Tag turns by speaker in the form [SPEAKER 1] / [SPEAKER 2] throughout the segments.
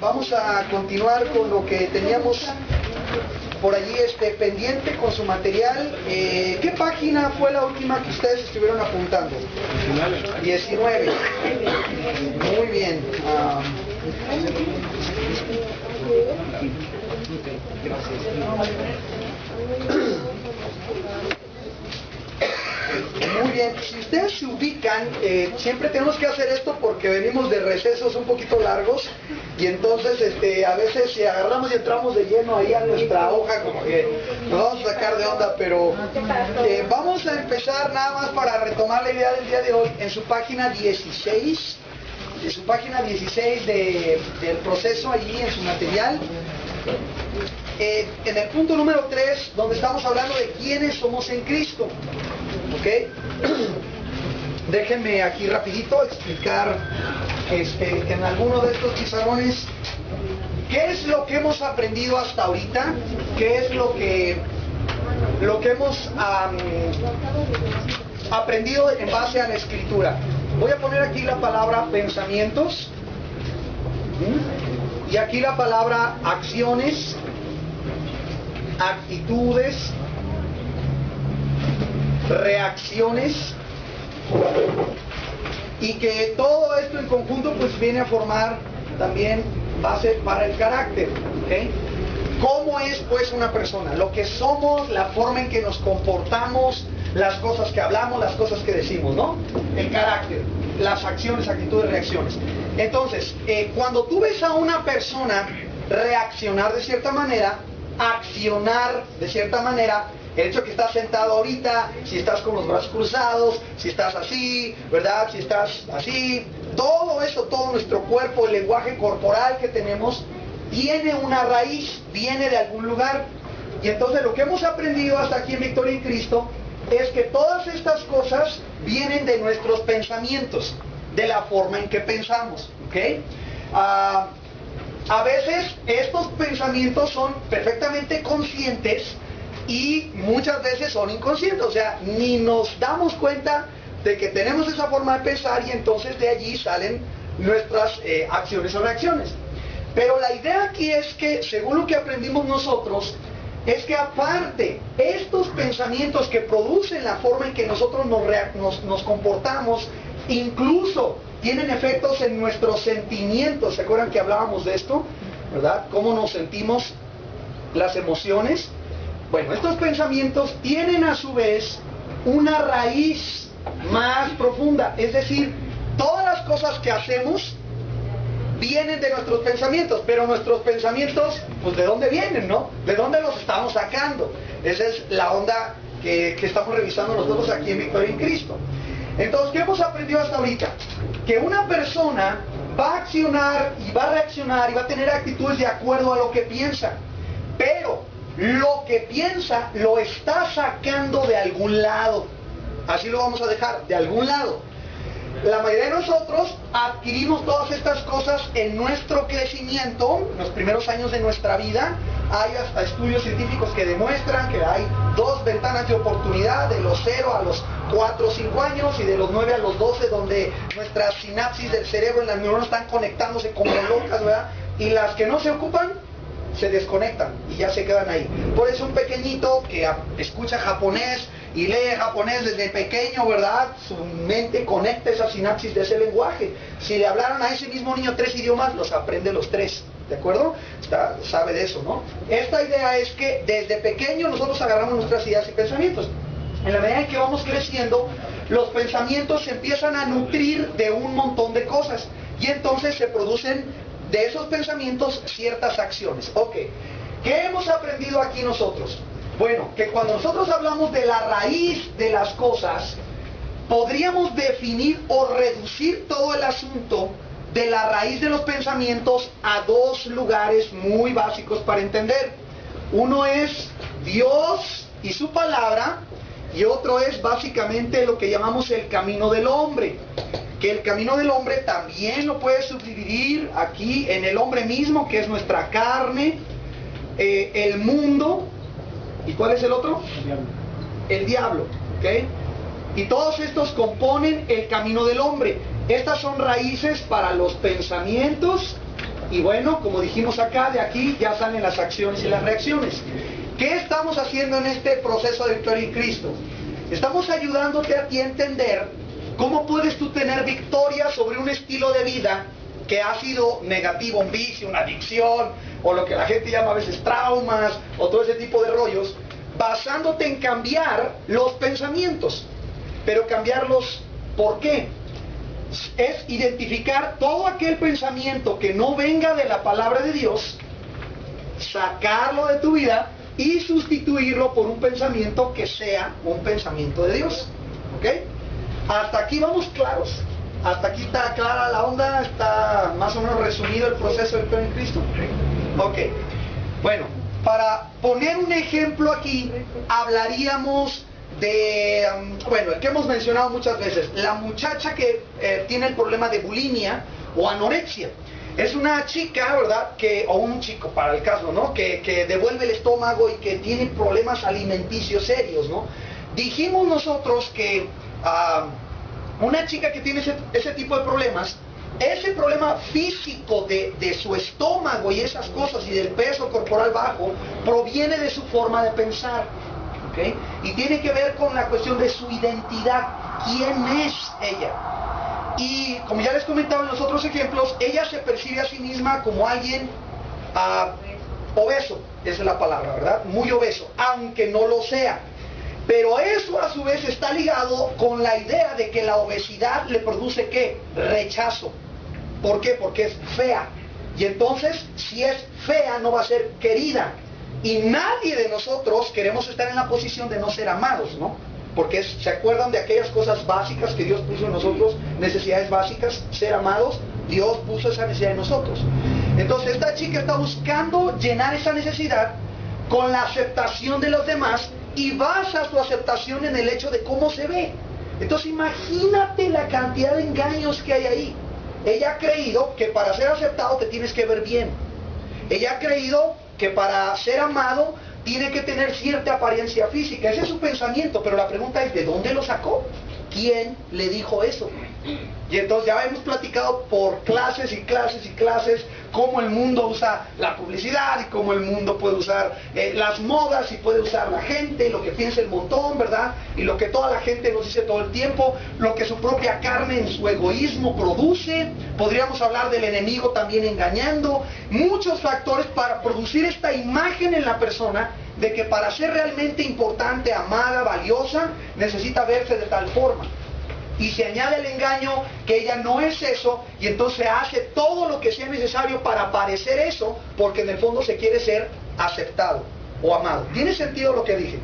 [SPEAKER 1] vamos a continuar con lo que teníamos por allí pendiente con su material. ¿Qué página fue la última que ustedes estuvieron apuntando? 19. Muy bien. Muy bien, si ustedes se ubican, siempre tenemos que hacer esto porque venimos de recesos un poquito largos y entonces a veces si agarramos y entramos de lleno ahí a nuestra hoja como que nos vamos a sacar de onda, pero vamos a empezar nada más para retomar la idea del día de hoy en su página 16, del proceso allí en su material. En el punto número 3, donde estamos hablando de quiénes somos en Cristo. ¿Ok? Déjenme aquí rapidito explicar en alguno de estos pizarrones qué es lo que hemos aprendido hasta ahorita, qué es lo que hemos aprendido en base a la Escritura. Voy a poner aquí la palabra pensamientos y aquí la palabra acciones, actitudes, reacciones, y que todo esto en conjunto pues viene a formar también base para el carácter. ¿Okay? ¿Cómo es pues una persona? Lo que somos, la forma en que nos comportamos, las cosas que hablamos, las cosas que decimos, ¿no? El carácter, las acciones, actitudes, reacciones. Entonces, cuando tú ves a una persona reaccionar de cierta manera, accionar de cierta manera, el hecho de que estás sentado ahorita, si estás con los brazos cruzados, si estás así, ¿verdad? Si estás así, todo eso, todo nuestro cuerpo, el lenguaje corporal que tenemos, tiene una raíz, viene de algún lugar. Y entonces lo que hemos aprendido hasta aquí en Victoria en Cristo es que todas estas cosas vienen de nuestros pensamientos, de la forma en que pensamos. ¿Ok? A veces estos pensamientos son perfectamente conscientes y muchas veces son inconscientes, o sea, ni nos damos cuenta de que tenemos esa forma de pensar y entonces de allí salen nuestras acciones o reacciones. Pero la idea aquí es que, según lo que aprendimos nosotros, es que aparte, estos pensamientos que producen la forma en que nosotros nos comportamos, incluso tienen efectos en nuestros sentimientos. ¿Se acuerdan que hablábamos de esto? ¿Verdad? ¿Cómo nos sentimos? Las emociones. Bueno, estos pensamientos tienen a su vez una raíz más profunda. Es decir, todas las cosas que hacemos vienen de nuestros pensamientos, pero nuestros pensamientos, pues ¿de dónde vienen, no? ¿De dónde los estamos sacando? Esa es la onda que estamos revisando nosotros aquí en Victoria en Cristo. Entonces, ¿qué hemos aprendido hasta ahorita? Que una persona va a accionar y va a reaccionar y va a tener actitudes de acuerdo a lo que piensa, pero lo que piensa lo está sacando de algún lado. Así lo vamos a dejar, de algún lado. La mayoría de nosotros adquirimos todas estas cosas en nuestro crecimiento, en los primeros años de nuestra vida. Hay hasta estudios científicos que demuestran que hay 2 ventanas de oportunidad, de los 0 a los 4 o 5 años y de los 9 a los 12, donde nuestras sinapsis del cerebro en las neuronas están conectándose como locas, ¿verdad? Y las que no se ocupan se desconectan y ya se quedan ahí. Por eso un pequeñito que escucha japonés y lee japonés desde pequeño, ¿verdad? Su mente conecta esa sinapsis de ese lenguaje. Si le hablaron a ese mismo niño 3 idiomas, los aprende los 3, ¿de acuerdo? Sabe de eso, ¿no? Esta idea es que desde pequeño nosotros agarramos nuestras ideas y pensamientos. En la medida en que vamos creciendo, los pensamientos se empiezan a nutrir de un montón de cosas y entonces se producen de esos pensamientos ciertas acciones. Ok, ¿qué hemos aprendido aquí nosotros? Bueno, que cuando nosotros hablamos de la raíz de las cosas, podríamos definir o reducir todo el asunto de la raíz de los pensamientos a 2 lugares muy básicos para entender. Uno es Dios y su palabra, y otro es básicamente lo que llamamos el camino del hombre. Que el camino del hombre también lo puede subdividir aquí en el hombre mismo, que es nuestra carne, el mundo, ¿y cuál es el otro? El diablo, ¿ok? Y todos estos componen el camino del hombre. Estas son raíces para los pensamientos Y bueno, como dijimos acá, de aquí ya salen las acciones y las reacciones. ¿Qué estamos haciendo en este proceso de victoria en Cristo? Estamos ayudándote a ti a entender cómo puedes tú tener victoria sobre un estilo de vida que ha sido negativo, un vicio, una adicción, o lo que la gente llama a veces traumas, o todo ese tipo de rollos, basándote en cambiar los pensamientos. Pero cambiarlos, ¿por qué? Es identificar todo aquel pensamiento que no venga de la palabra de Dios, sacarlo de tu vida y sustituirlo por un pensamiento que sea un pensamiento de Dios. ¿Ok? Hasta aquí vamos claros. Hasta aquí está clara la onda, está más o menos resumido el proceso del victoria en Cristo. Ok. Bueno, para poner un ejemplo aquí, hablaríamos de, bueno, el que hemos mencionado muchas veces, la muchacha que tiene el problema de bulimia o anorexia. Es una chica, ¿verdad? O un chico, para el caso, ¿no? Que devuelve el estómago y que tiene problemas alimenticios serios, ¿no? Dijimos nosotros que una chica que tiene ese tipo de problemas, ese problema físico de su estómago y esas cosas y del peso corporal bajo, proviene de su forma de pensar. ¿Okay? Y tiene que ver con la cuestión de su identidad. ¿Quién es ella? Y como ya les comentaba en los otros ejemplos, ella se percibe a sí misma como alguien obeso, esa es la palabra, ¿verdad? Muy obeso, aunque no lo sea. Pero eso a su vez está ligado con la idea de que la obesidad le produce ¿qué? Rechazo. ¿Por qué? Porque es fea. Y entonces, si es fea, no va a ser querida. Y nadie de nosotros queremos estar en la posición de no ser amados, ¿no? Porque ¿se acuerdan de aquellas cosas básicas que Dios puso en nosotros? Necesidades básicas, ser amados. Dios puso esa necesidad en nosotros. Entonces esta chica está buscando llenar esa necesidad con la aceptación de los demás y basa su aceptación en el hecho de cómo se ve. Entonces imagínate la cantidad de engaños que hay ahí. Ella ha creído que para ser aceptado te tienes que ver bien. Ella ha creído que para ser amado tiene que tener cierta apariencia física. Ese es su pensamiento, pero la pregunta es, ¿de dónde lo sacó? ¿Quién le dijo eso? Y entonces ya hemos platicado por clases y clases y clases cómo el mundo usa la publicidad y cómo el mundo puede usar las modas y puede usar la gente, lo que piensa el montón, ¿verdad? Y lo que toda la gente nos dice todo el tiempo, lo que su propia carne en su egoísmo produce. Podríamos hablar del enemigo también engañando. Muchos factores para producir esta imagen en la persona de que para ser realmente importante, amada, valiosa, necesita verse de tal forma. Y se añade el engaño que ella no es eso, y entonces hace todo lo que sea necesario para parecer eso, porque en el fondo se quiere ser aceptado o amado. ¿Tiene sentido lo que dije?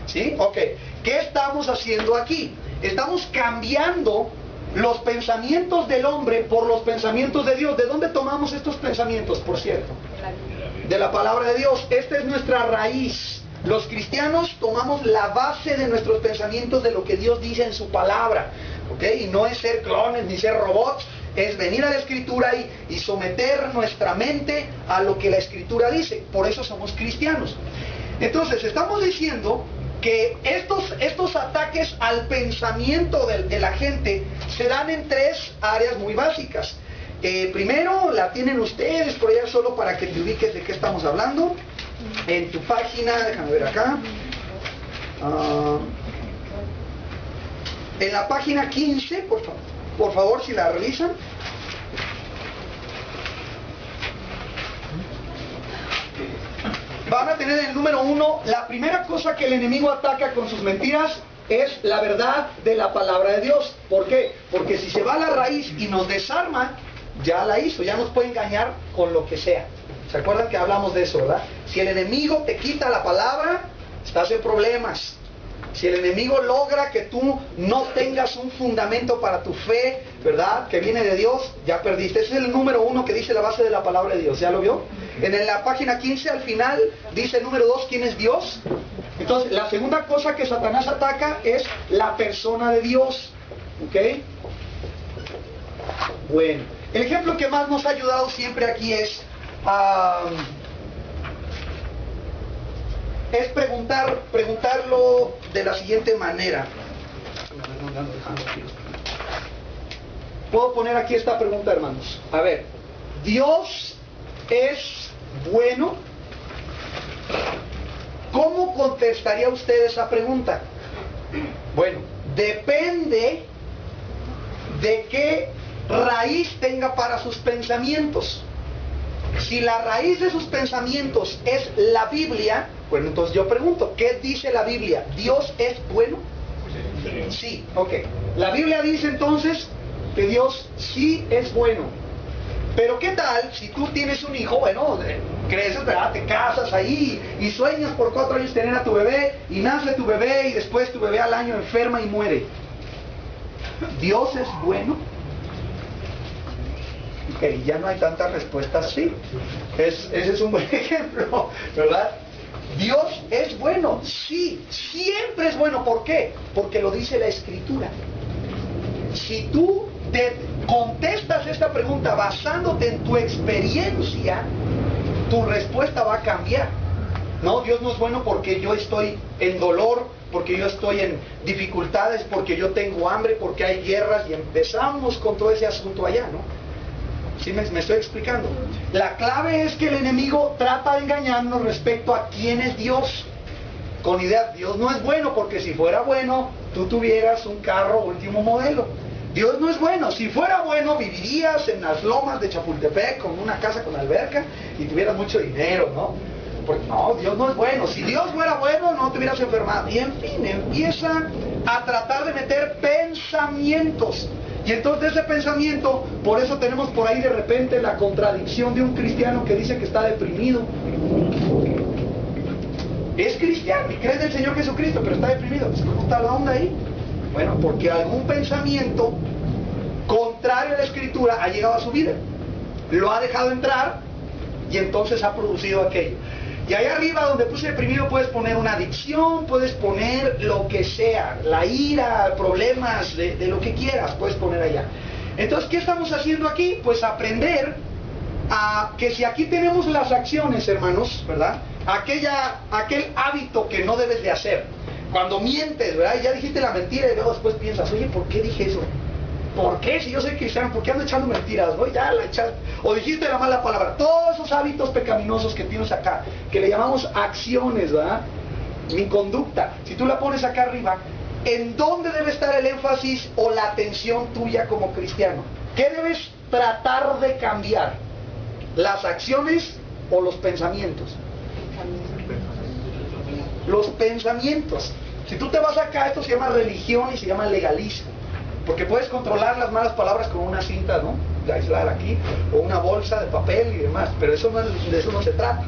[SPEAKER 1] ¿Sí? Ok. ¿Qué estamos haciendo aquí? Estamos cambiando los pensamientos del hombre por los pensamientos de Dios. ¿De dónde tomamos estos pensamientos, por cierto? De la palabra de Dios. Esta es nuestra raíz. Los cristianos tomamos la base de nuestros pensamientos de lo que Dios dice en su palabra, ¿ok? Y no es ser clones ni ser robots, es venir a la Escritura y someter nuestra mente a lo que la Escritura dice. Por eso somos cristianos. Entonces, estamos diciendo que estos ataques al pensamiento de la gente se dan en tres áreas muy básicas. Primero, la tienen ustedes por allá solo para que te ubiques de qué estamos hablando. En tu página, déjame ver acá, en la página 15, por favor, si la revisan. Van a tener el número 1, la primera cosa que el enemigo ataca con sus mentiras es la verdad de la palabra de Dios. ¿Por qué? Porque si se va a la raíz y nos desarma, ya la hizo, ya nos puede engañar con lo que sea. ¿Se acuerdan que hablamos de eso, verdad? Si el enemigo te quita la palabra, estás en problemas. Si el enemigo logra que tú no tengas un fundamento para tu fe, ¿verdad? Que viene de Dios, ya perdiste. Ese es el número 1 que dice la base de la palabra de Dios. ¿Ya lo vio? En la página 15 al final dice el número 2, ¿quién es Dios? Entonces, la segunda cosa que Satanás ataca es la persona de Dios. ¿Ok? Bueno, el ejemplo que más nos ha ayudado siempre aquí es preguntarlo de la siguiente manera. Puedo poner aquí esta pregunta, hermanos. A ver, ¿Dios es bueno? ¿Cómo contestaría usted esa pregunta? Bueno, depende de qué raíz tenga para sus pensamientos. Si la raíz de sus pensamientos es la Biblia, bueno, entonces yo pregunto, ¿qué dice la Biblia? ¿Dios es bueno? Sí, ok. La Biblia dice entonces que Dios sí es bueno. Pero ¿qué tal si tú tienes un hijo? Bueno, creces, ¿verdad? Te casas ahí y sueñas por 4 años tener a tu bebé y nace tu bebé y después tu bebé al año enferma y muere. ¿Dios es bueno? Ok, ya no hay tantas respuestas, sí. Ese es un buen ejemplo, ¿verdad? Dios es bueno, sí, siempre es bueno. ¿Por qué? Porque lo dice la Escritura. Si tú te contestas esta pregunta basándote en tu experiencia, tu respuesta va a cambiar. No, Dios no es bueno porque yo estoy en dolor, porque yo estoy en dificultades, porque yo tengo hambre, porque hay guerras, y empezamos con todo ese asunto allá, ¿no? ¿Sí me estoy explicando? La clave es que el enemigo trata de engañarnos respecto a quién es Dios. Con idea, Dios no es bueno porque si fuera bueno, tú tuvieras un carro último modelo. Dios no es bueno. Si fuera bueno, vivirías en las lomas de Chapultepec con una casa con alberca y tuvieras mucho dinero, ¿no? Porque no, Dios no es bueno. Si Dios fuera bueno, no te hubieras enfermado. Y en fin, empieza a tratar de meter pensamientos. Y entonces ese pensamiento, por eso tenemos por ahí de repente la contradicción de un cristiano que dice que está deprimido. Es cristiano y cree en el Señor Jesucristo, pero está deprimido. ¿Cómo está la onda ahí? Bueno, porque algún pensamiento contrario a la Escritura ha llegado a su vida. Lo ha dejado entrar y entonces ha producido aquello. Y ahí arriba donde puse deprimido puedes poner una adicción, puedes poner lo que sea, la ira, problemas, de lo que quieras, puedes poner allá. Entonces, ¿qué estamos haciendo aquí? Pues aprender a que si aquí tenemos las acciones, hermanos, ¿verdad? Aquel hábito que no debes de hacer. Cuando mientes, ¿verdad? Ya dijiste la mentira y luego después piensas, oye, ¿por qué dije eso? ¿Por qué? Si yo soy cristiano, ¿por qué ando echando mentiras? ¿No? Ya la echaste. O dijiste la mala palabra. Todos esos hábitos pecaminosos que tienes acá, que le llamamos acciones, ¿verdad? Mi conducta. Si tú la pones acá arriba, ¿en dónde debe estar el énfasis o la atención tuya como cristiano? ¿Qué debes tratar de cambiar? ¿Las acciones o los pensamientos? Los pensamientos. Si tú te vas acá, esto se llama religión y se llama legalismo. Porque puedes controlar las malas palabras con una cinta, ¿no? De aislar aquí, o una bolsa de papel y demás, pero eso de eso no se trata.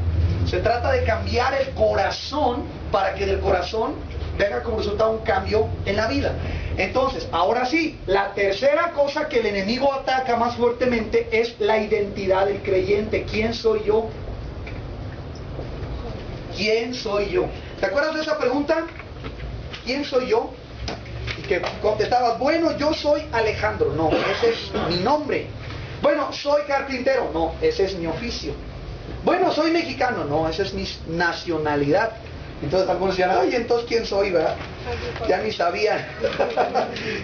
[SPEAKER 1] Se trata de cambiar el corazón para que del corazón venga como resultado un cambio en la vida. Entonces, ahora sí, la tercera cosa que el enemigo ataca más fuertemente es la identidad del creyente. ¿Quién soy yo? ¿Quién soy yo? ¿Te acuerdas de esa pregunta? ¿Quién soy yo? Y que contestabas, bueno, yo soy Alejandro. No, ese es mi nombre. Bueno, soy carpintero. No, ese es mi oficio. Bueno, soy mexicano. No, esa es mi nacionalidad. Entonces algunos decían, oye, entonces ¿quién soy, verdad? Ya ni sabían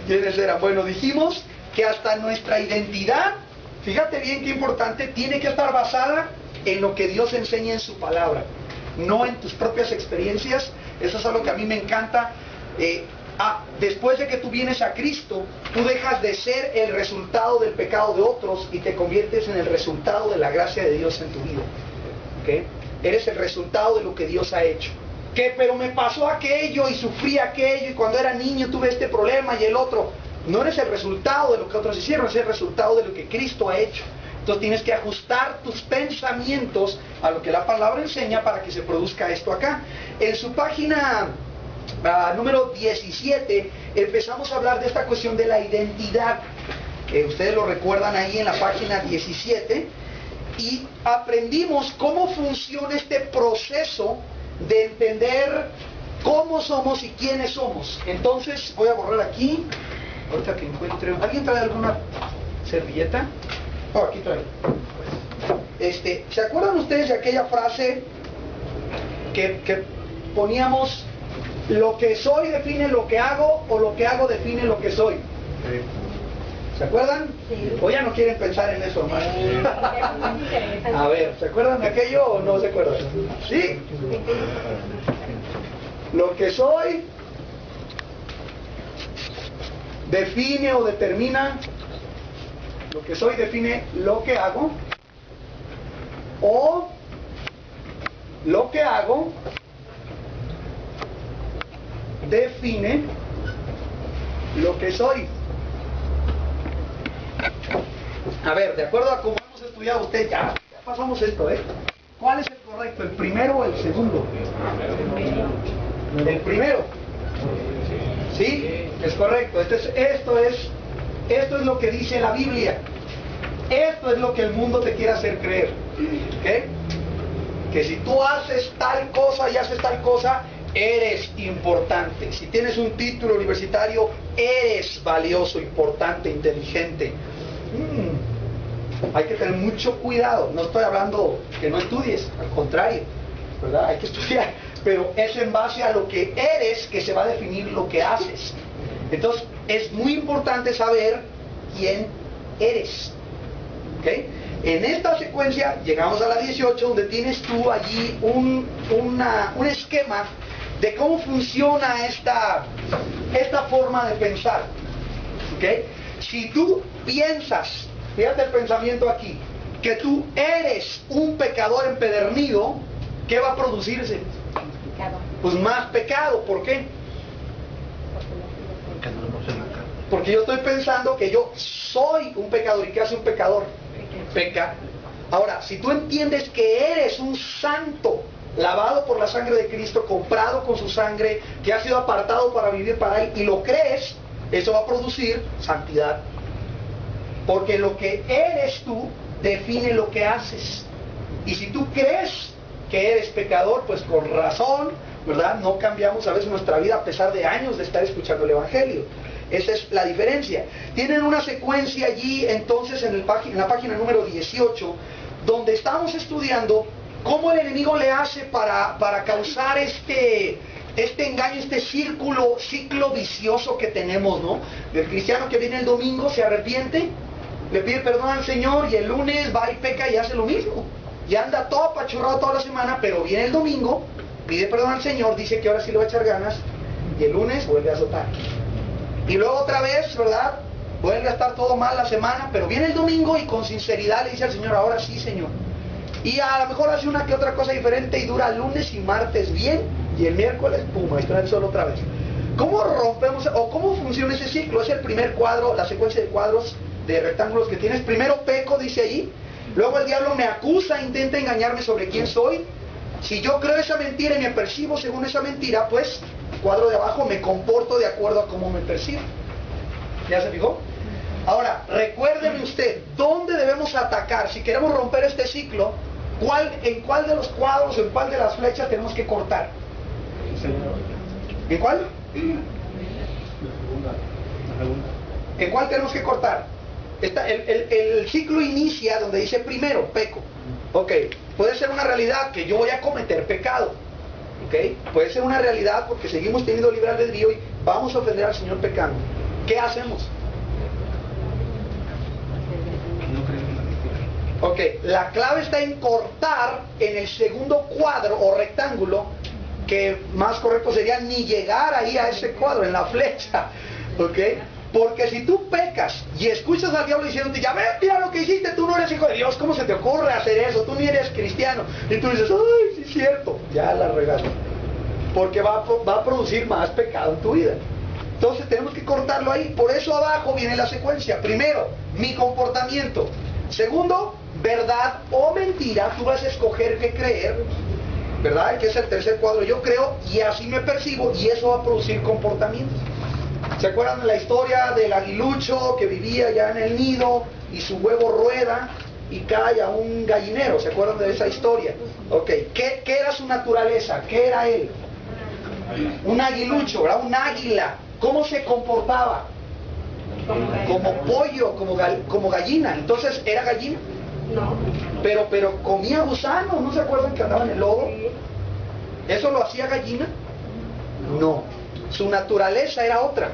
[SPEAKER 1] quiénes eran. Bueno, dijimos que hasta nuestra identidad, fíjate bien qué importante, tiene que estar basada en lo que Dios enseña en su palabra, no en tus propias experiencias. Eso es algo que a mí me encanta. Después de que tú vienes a Cristo, tú dejas de ser el resultado del pecado de otros y te conviertes en el resultado de la gracia de Dios en tu vida. ¿Okay? Eres el resultado de lo que Dios ha hecho. ¿Qué? Pero me pasó aquello y sufrí aquello y cuando era niño tuve este problema y el otro. No eres el resultado de lo que otros hicieron, es el resultado de lo que Cristo ha hecho. Entonces tienes que ajustar tus pensamientos a lo que la palabra enseña para que se produzca esto acá. En su página número 17 empezamos a hablar de esta cuestión de la identidad. Ustedes lo recuerdan ahí en la página 17 y aprendimos cómo funciona este proceso de entender cómo somos y quiénes somos. Entonces voy a borrar aquí, ahorita que encuentre. ¿Alguien trae alguna servilleta? Oh, aquí trae. ¿Se acuerdan ustedes de aquella frase que poníamos? Lo que soy define lo que hago, o lo que hago define lo que soy. ¿Se acuerdan?
[SPEAKER 2] Sí.
[SPEAKER 1] ¿O ya no quieren pensar en eso, hermano? A ver, ¿se acuerdan de aquello o no se acuerdan? ¿Sí? Lo que soy define o determina, lo que soy define lo que hago, o lo que hago define lo que soy. A ver, de acuerdo a cómo hemos estudiado usted, ya pasamos esto, ¿eh? ¿Cuál es el correcto? ¿El primero o el segundo? El primero. ¿Sí? Es correcto. Esto es lo que dice la Biblia. Esto es lo que el mundo te quiere hacer creer. ¿Ok? Que si tú haces tal cosa y haces tal cosa, eres importante. Si tienes un título universitario, eres valioso, importante, inteligente. Hay que tener mucho cuidado. No estoy hablando que no estudies, al contrario, ¿verdad? Hay que estudiar, pero es en base a lo que eres que se va a definir lo que haces. Entonces, es muy importante saber quién eres. ¿Ok? En esta secuencia llegamos a la 18, donde tienes tú allí un esquema de cómo funciona esta forma de pensar. ¿Ok? Si tú piensas, fíjate el pensamiento aquí, que tú eres un pecador empedernido, ¿qué va a producirse?
[SPEAKER 2] Pecado.
[SPEAKER 1] Pues más pecado. ¿Por qué? Porque yo estoy pensando que yo soy un pecador. ¿Y qué hace un pecador? Peca. Ahora, si tú entiendes que eres un santo, lavado por la sangre de Cristo, comprado con su sangre, que ha sido apartado para vivir para Él, y lo crees, eso va a producir santidad. Porque lo que eres tú define lo que haces. Y si tú crees que eres pecador, pues con razón, ¿verdad? No cambiamos a veces nuestra vida a pesar de años de estar escuchando el Evangelio. Esa es la diferencia. Tienen una secuencia allí, entonces, en la página número 18, donde estamos estudiando cómo el enemigo le hace para causar este engaño, este ciclo vicioso que tenemos, ¿no? Del cristiano que viene el domingo, se arrepiente, le pide perdón al Señor, y el lunes va y peca y hace lo mismo. Y anda todo apachurrado toda la semana, pero viene el domingo, pide perdón al Señor, dice que ahora sí le va a echar ganas, y el lunes vuelve a azotar. Y luego otra vez, ¿verdad? Vuelve a estar todo mal la semana, pero viene el domingo y con sinceridad le dice al Señor, ahora sí, Señor. Y a lo mejor hace una que otra cosa diferente y dura lunes y martes bien, y el miércoles, pum, ahí está el sol otra vez. ¿Cómo rompemos, o cómo funciona ese ciclo? Es el primer cuadro, la secuencia de cuadros de rectángulos que tienes. Primero peco, dice ahí. Luego el diablo me acusa, intenta engañarme sobre quién soy. Si yo creo esa mentira y me percibo según esa mentira, pues, cuadro de abajo, me comporto de acuerdo a cómo me percibo. ¿Ya se fijó? Ahora, recuérdeme usted, ¿dónde debemos atacar? Si queremos romper este ciclo, ¿en cuál de los cuadros o en cuál de las flechas tenemos que cortar? ¿En cuál? ¿En cuál tenemos que cortar? El ciclo inicia donde dice primero, peco. Ok, puede ser una realidad que yo voy a cometer pecado. Ok, puede ser una realidad porque seguimos teniendo libre albedrío y vamos a ofender al Señor pecando. ¿Qué hacemos? Ok, la clave está en cortar en el segundo cuadro o rectángulo, que más correcto sería ni llegar ahí a ese cuadro, en la flecha. Ok, porque si tú pecas y escuchas al diablo diciéndote, ya ves, mira lo que hiciste, tú no eres hijo de Dios, ¿cómo se te ocurre hacer eso? Tú ni eres cristiano. Y tú dices, ay, sí es cierto, ya la regaste. Porque va a producir más pecado en tu vida. Entonces tenemos que cortarlo ahí. Por eso abajo viene la secuencia. Primero, mi comportamiento. Segundo, verdad o mentira. Tú vas a escoger qué creer, ¿verdad? Que es el tercer cuadro. Yo creo y así me percibo, y eso va a producir comportamientos. ¿Se acuerdan de la historia del aguilucho que vivía ya en el nido y su huevo rueda y cae a un gallinero? ¿Se acuerdan de esa historia? Ok, ¿qué era su naturaleza? ¿Qué era él? Un aguilucho, ¿verdad? Un águila. ¿Cómo se comportaba? Como pollo, como gallina. Entonces, ¿era gallina?
[SPEAKER 2] No.
[SPEAKER 1] Pero comía gusano. ¿No se acuerdan que andaba en el lodo? ¿Eso lo hacía gallina? No. Su naturaleza era otra.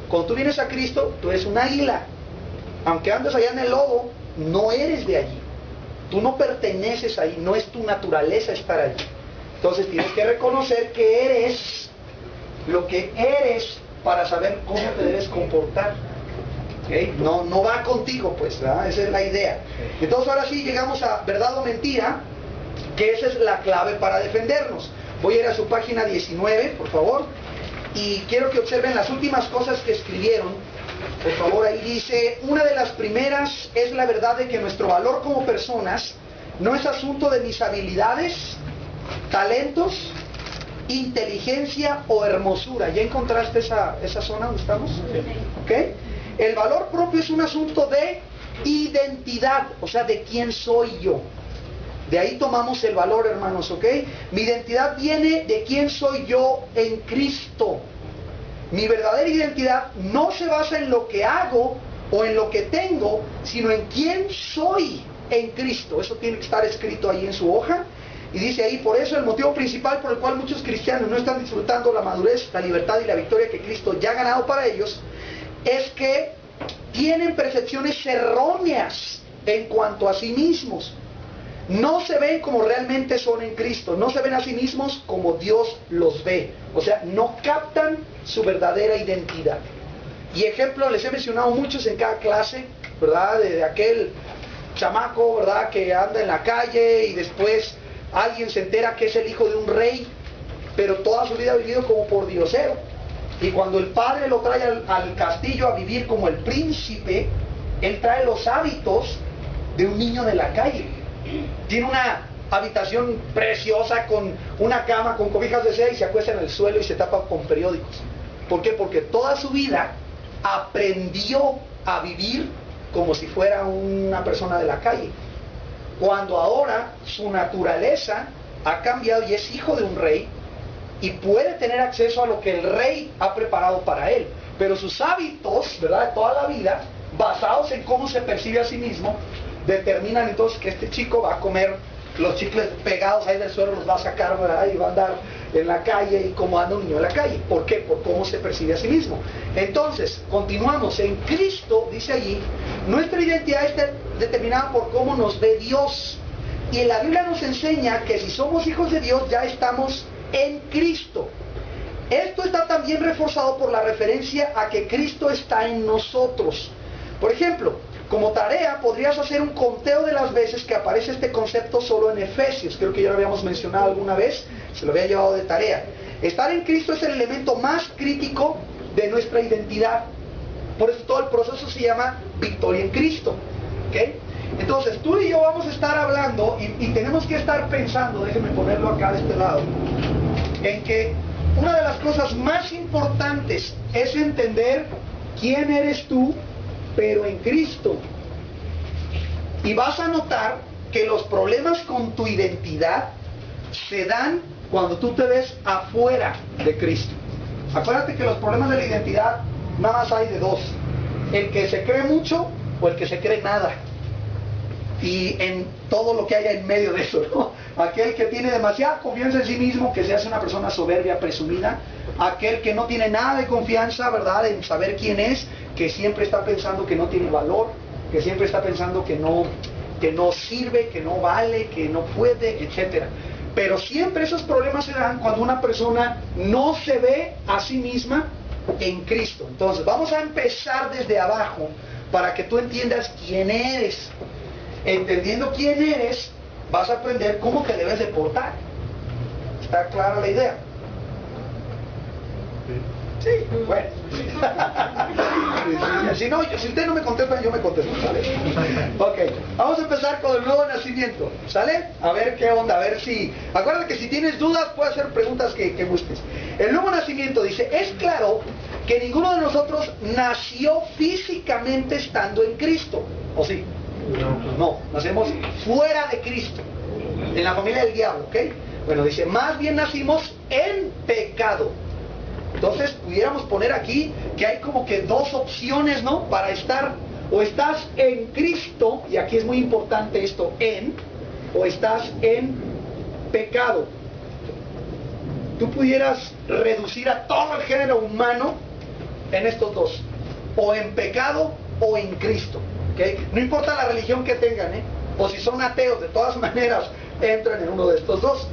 [SPEAKER 1] Cuando tú vienes a Cristo, tú eres un águila. Aunque andes allá en el lodo, no eres de allí. Tú no perteneces ahí, no es tu naturaleza estar allí. Entonces tienes que reconocer que eres lo que eres para saber cómo te debes comportar. ¿Okay? No va contigo, pues, ¿verdad? Esa es la idea. Entonces ahora sí llegamos a verdad o mentira, que esa es la clave para defendernos. Voy a ir a su página 19, por favor, y quiero que observen las últimas cosas que escribieron. Por favor, ahí dice, una de las primeras es la verdad de que nuestro valor como personas no es asunto de mis habilidades, talentos, inteligencia o hermosura. ¿Ya encontraste esa zona donde estamos? ¿Ok? El valor propio es un asunto de identidad, o sea, de quién soy yo. De ahí tomamos el valor, hermanos, ¿ok? Mi identidad viene de quién soy yo en Cristo. Mi verdadera identidad no se basa en lo que hago o en lo que tengo, sino en quién soy en Cristo. Eso tiene que estar escrito ahí en su hoja. Y dice ahí, por eso el motivo principal por el cual muchos cristianos no están disfrutando la madurez, la libertad y la victoria que Cristo ya ha ganado para ellos, es que tienen percepciones erróneas en cuanto a sí mismos. No se ven como realmente son en Cristo, no se ven a sí mismos como Dios los ve. O sea, no captan su verdadera identidad. Y ejemplos les he mencionado muchos en cada clase, ¿verdad? De aquel chamaco, ¿verdad? Que anda en la calle y después alguien se entera que es el hijo de un rey, pero toda su vida ha vivido como por diosero. Y cuando el padre lo trae al castillo a vivir como el príncipe, él trae los hábitos de un niño de la calle. Tiene una habitación preciosa con una cama, con cobijas de seda, y se acuesta en el suelo y se tapa con periódicos. ¿Por qué? Porque toda su vida aprendió a vivir como si fuera una persona de la calle. Cuando ahora su naturaleza ha cambiado y es hijo de un rey y puede tener acceso a lo que el rey ha preparado para él. Pero sus hábitos, ¿verdad?, de toda la vida, basados en cómo se percibe a sí mismo, determinan entonces que este chico va a comer los chicles pegados ahí del suelo, los va a sacar, ¿verdad?, y va a andar en la calle y como anda un niño en la calle. ¿Por qué? Por cómo se percibe a sí mismo. Entonces, continuamos. En Cristo, dice allí, nuestra identidad está determinada por cómo nos ve Dios. Y la Biblia nos enseña que si somos hijos de Dios, ya estamos en Cristo. Esto está también reforzado por la referencia a que Cristo está en nosotros. Por ejemplo, como tarea podrías hacer un conteo de las veces que aparece este concepto solo en Efesios. Creo que ya lo habíamos mencionado alguna vez, se lo había llevado de tarea. Estar en Cristo es el elemento más crítico de nuestra identidad. Por eso todo el proceso se llama victoria en Cristo. ¿Okay? Entonces tú y yo vamos a estar hablando y tenemos que estar pensando, déjenme ponerlo acá de este lado, en que una de las cosas más importantes es entender quién eres tú, pero en Cristo. Y vas a notar que los problemas con tu identidad se dan cuando tú te ves afuera de Cristo. Acuérdate que los problemas de la identidad nada más hay de dos: el que se cree mucho o el que se cree nada. Y en todo lo que haya en medio de eso, ¿no? Aquel que tiene demasiada confianza en sí mismo, que se hace una persona soberbia, presumida. Aquel que no tiene nada de confianza, ¿verdad?, en saber quién es, que siempre está pensando que no tiene valor, que siempre está pensando que no sirve, que no vale, que no puede, etc. Pero siempre esos problemas se dan cuando una persona no se ve a sí misma en Cristo. Entonces vamos a empezar desde abajo para que tú entiendas quién eres. Entendiendo quién eres, vas a aprender cómo te debes de portar. ¿Está clara la idea? Sí, bueno. Si usted no me contesta, yo me contesto, ¿sale? Ok, vamos a empezar con el nuevo nacimiento, ¿sale? A ver qué onda, a ver si... Acuérdate que si tienes dudas, puedes hacer preguntas que busques. El nuevo nacimiento dice, es claro que ninguno de nosotros nació físicamente estando en Cristo, ¿o sí? No, nacemos fuera de Cristo, en la familia del diablo, ¿ok? Bueno, dice, más bien nacimos en pecado. Entonces pudiéramos poner aquí que hay como que dos opciones, ¿no? Para estar, o estás en Cristo, y aquí es muy importante esto, o estás en pecado. Tú pudieras reducir a todo el género humano en estos dos, o en pecado o en Cristo. ¿okay? No importa la religión que tengan, o si son ateos, de todas maneras entran en uno de estos dos.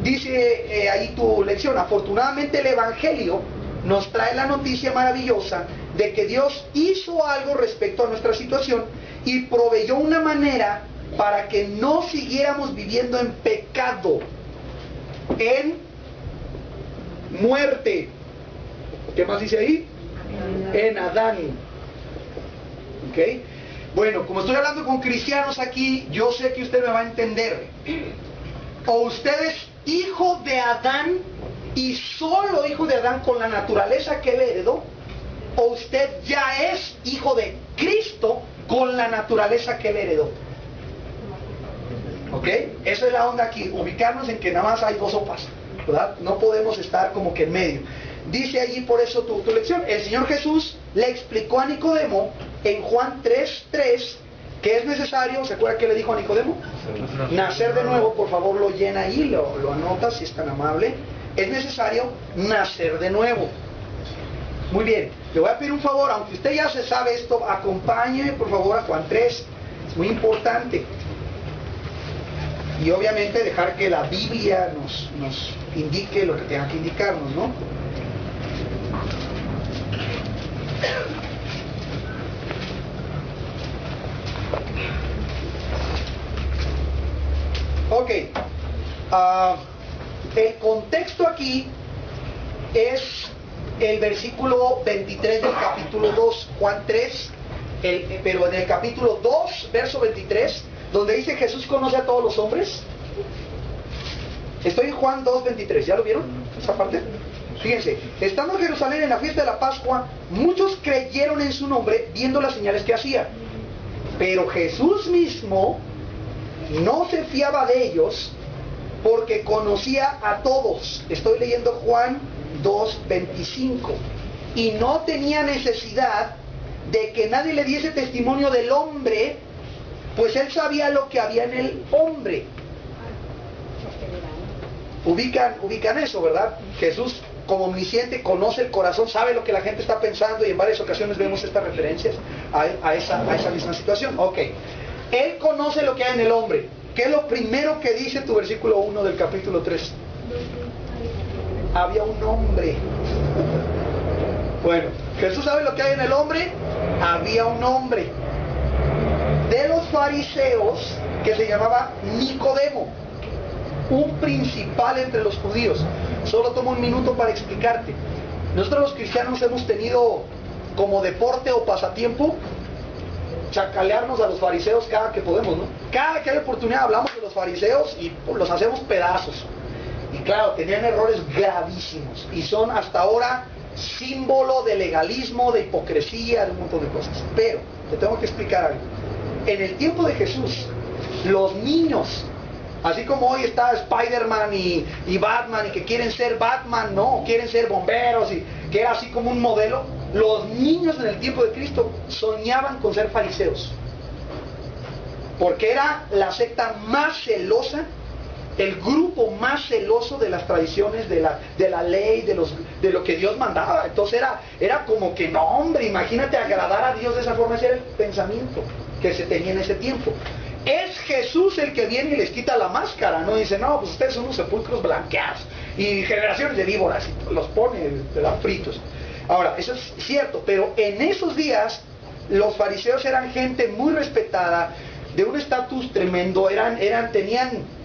[SPEAKER 1] Dice ahí tu lección, afortunadamente el Evangelio nos trae la noticia maravillosa de que Dios hizo algo respecto a nuestra situación y proveyó una manera para que no siguiéramos viviendo en pecado, en muerte. ¿Qué más dice ahí? En Adán. ¿Ok? Bueno, como estoy hablando con cristianos aquí, yo sé que usted me va a entender. O usted es hijo de Adán y solo hijo de Adán con la naturaleza que él heredó, o usted ya es hijo de Cristo con la naturaleza que él heredó. ¿Ok? Esa es la onda aquí, ubicarnos en que nada más hay dos sopas, ¿verdad? No podemos estar como que en medio. Dice allí por eso tu lección, el Señor Jesús le explicó a Nicodemo en Juan 3:3 que es necesario, ¿se acuerda que le dijo a Nicodemo? Nacer de nuevo, por favor lo llena ahí, lo anota si es tan amable. Es necesario nacer de nuevo. Muy bien, le voy a pedir un favor, aunque usted ya se sabe esto, acompáñeme por favor a Juan 3, es muy importante. Y obviamente dejar que la Biblia nos indique lo que tenga que indicarnos, ¿no? Ok, el contexto aquí es el versículo 23 del capítulo 2, Juan 3, pero en el capítulo 2, verso 23, donde dice Jesús conoce a todos los hombres. Estoy en Juan 2, 23, ¿ya lo vieron? Esa parte. Fíjense, estando en Jerusalén en la fiesta de la Pascua, muchos creyeron en su nombre viendo las señales que hacía. Pero Jesús mismo no se fiaba de ellos porque conocía a todos. Estoy leyendo Juan 2:25. Y no tenía necesidad de que nadie le diese testimonio del hombre, pues él sabía lo que había en el hombre. Ubican eso, ¿verdad? Jesús, como omnisciente, conoce el corazón, sabe lo que la gente está pensando, y en varias ocasiones vemos estas referencias a esa misma situación. Ok, él conoce lo que hay en el hombre. ¿Qué es lo primero que dice tu versículo 1 del capítulo 3? Había un hombre. Bueno, Jesús sabe lo que hay en el hombre. Había un hombre de los fariseos que se llamaba Nicodemo, un principal entre los judíos. Solo tomo un minuto para explicarte. Nosotros los cristianos hemos tenido como deporte o pasatiempo chacalearnos a los fariseos cada que podemos, ¿no? Cada que hay oportunidad hablamos de los fariseos y los hacemos pedazos. Y claro, tenían errores gravísimos y son hasta ahora símbolo de legalismo, de hipocresía, de un montón de cosas. Pero te tengo que explicar algo. En el tiempo de Jesús, los niños, así como hoy está Spider-Man y Batman, y que quieren ser Batman, no, quieren ser bomberos, y que era así como un modelo, los niños en el tiempo de Cristo soñaban con ser fariseos, porque era la secta más celosa, el grupo más celoso de las tradiciones, de la ley, de lo que Dios mandaba. Entonces era como que, no hombre, imagínate agradar a Dios de esa forma. Ese era el pensamiento que se tenía en ese tiempo. Es Jesús el que viene y les quita la máscara, no dice, no, pues ustedes son unos sepulcros blanqueados y generaciones de víboras, y los pone, ¿verdad?, fritos. Ahora, eso es cierto, pero en esos días los fariseos eran gente muy respetada, de un estatus tremendo, tenían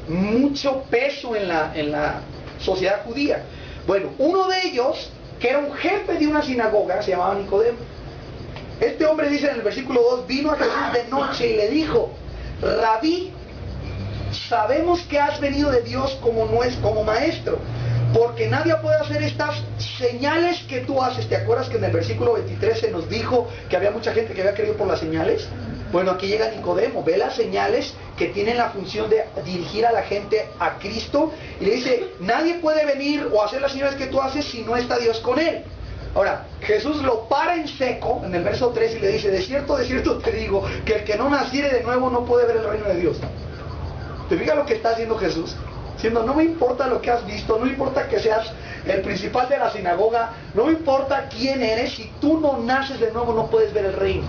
[SPEAKER 1] mucho peso en la sociedad judía. Bueno, uno de ellos, que era un jefe de una sinagoga, se llamaba Nicodemo. Este hombre dice en el versículo 2, vino a Jesús de noche y le dijo, Rabí, sabemos que has venido de Dios como maestro, porque nadie puede hacer estas señales que tú haces. ¿Te acuerdas que en el versículo 23 se nos dijo que había mucha gente que había creído por las señales? Bueno, aquí llega Nicodemo, ve las señales que tienen la función de dirigir a la gente a Cristo, y le dice, nadie puede venir o hacer las señales que tú haces si no está Dios con él. Ahora, Jesús lo para en seco en el verso 3 y le dice, de cierto te digo, que el que no naciere de nuevo no puede ver el reino de Dios. ¿Te fijas lo que está haciendo Jesús? Diciendo, no me importa lo que has visto, no importa que seas el principal de la sinagoga, no me importa quién eres, si tú no naces de nuevo no puedes ver el reino.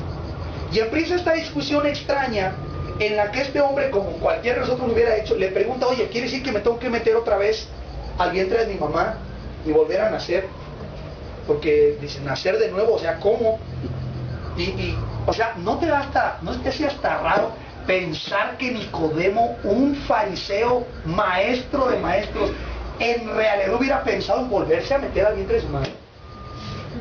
[SPEAKER 1] Y empieza esta discusión extraña en la que este hombre, como cualquiera de nosotros lo hubiera hecho, le pregunta, oye, ¿quiere decir que me tengo que meter otra vez al vientre de mi mamá y volver a nacer? Porque dice, nacer de nuevo, o sea, ¿cómo? O sea, no te hace hasta raro pensar que Nicodemo, un fariseo, maestro de maestros, en realidad hubiera pensado en volverse a meter al vientre de su madre.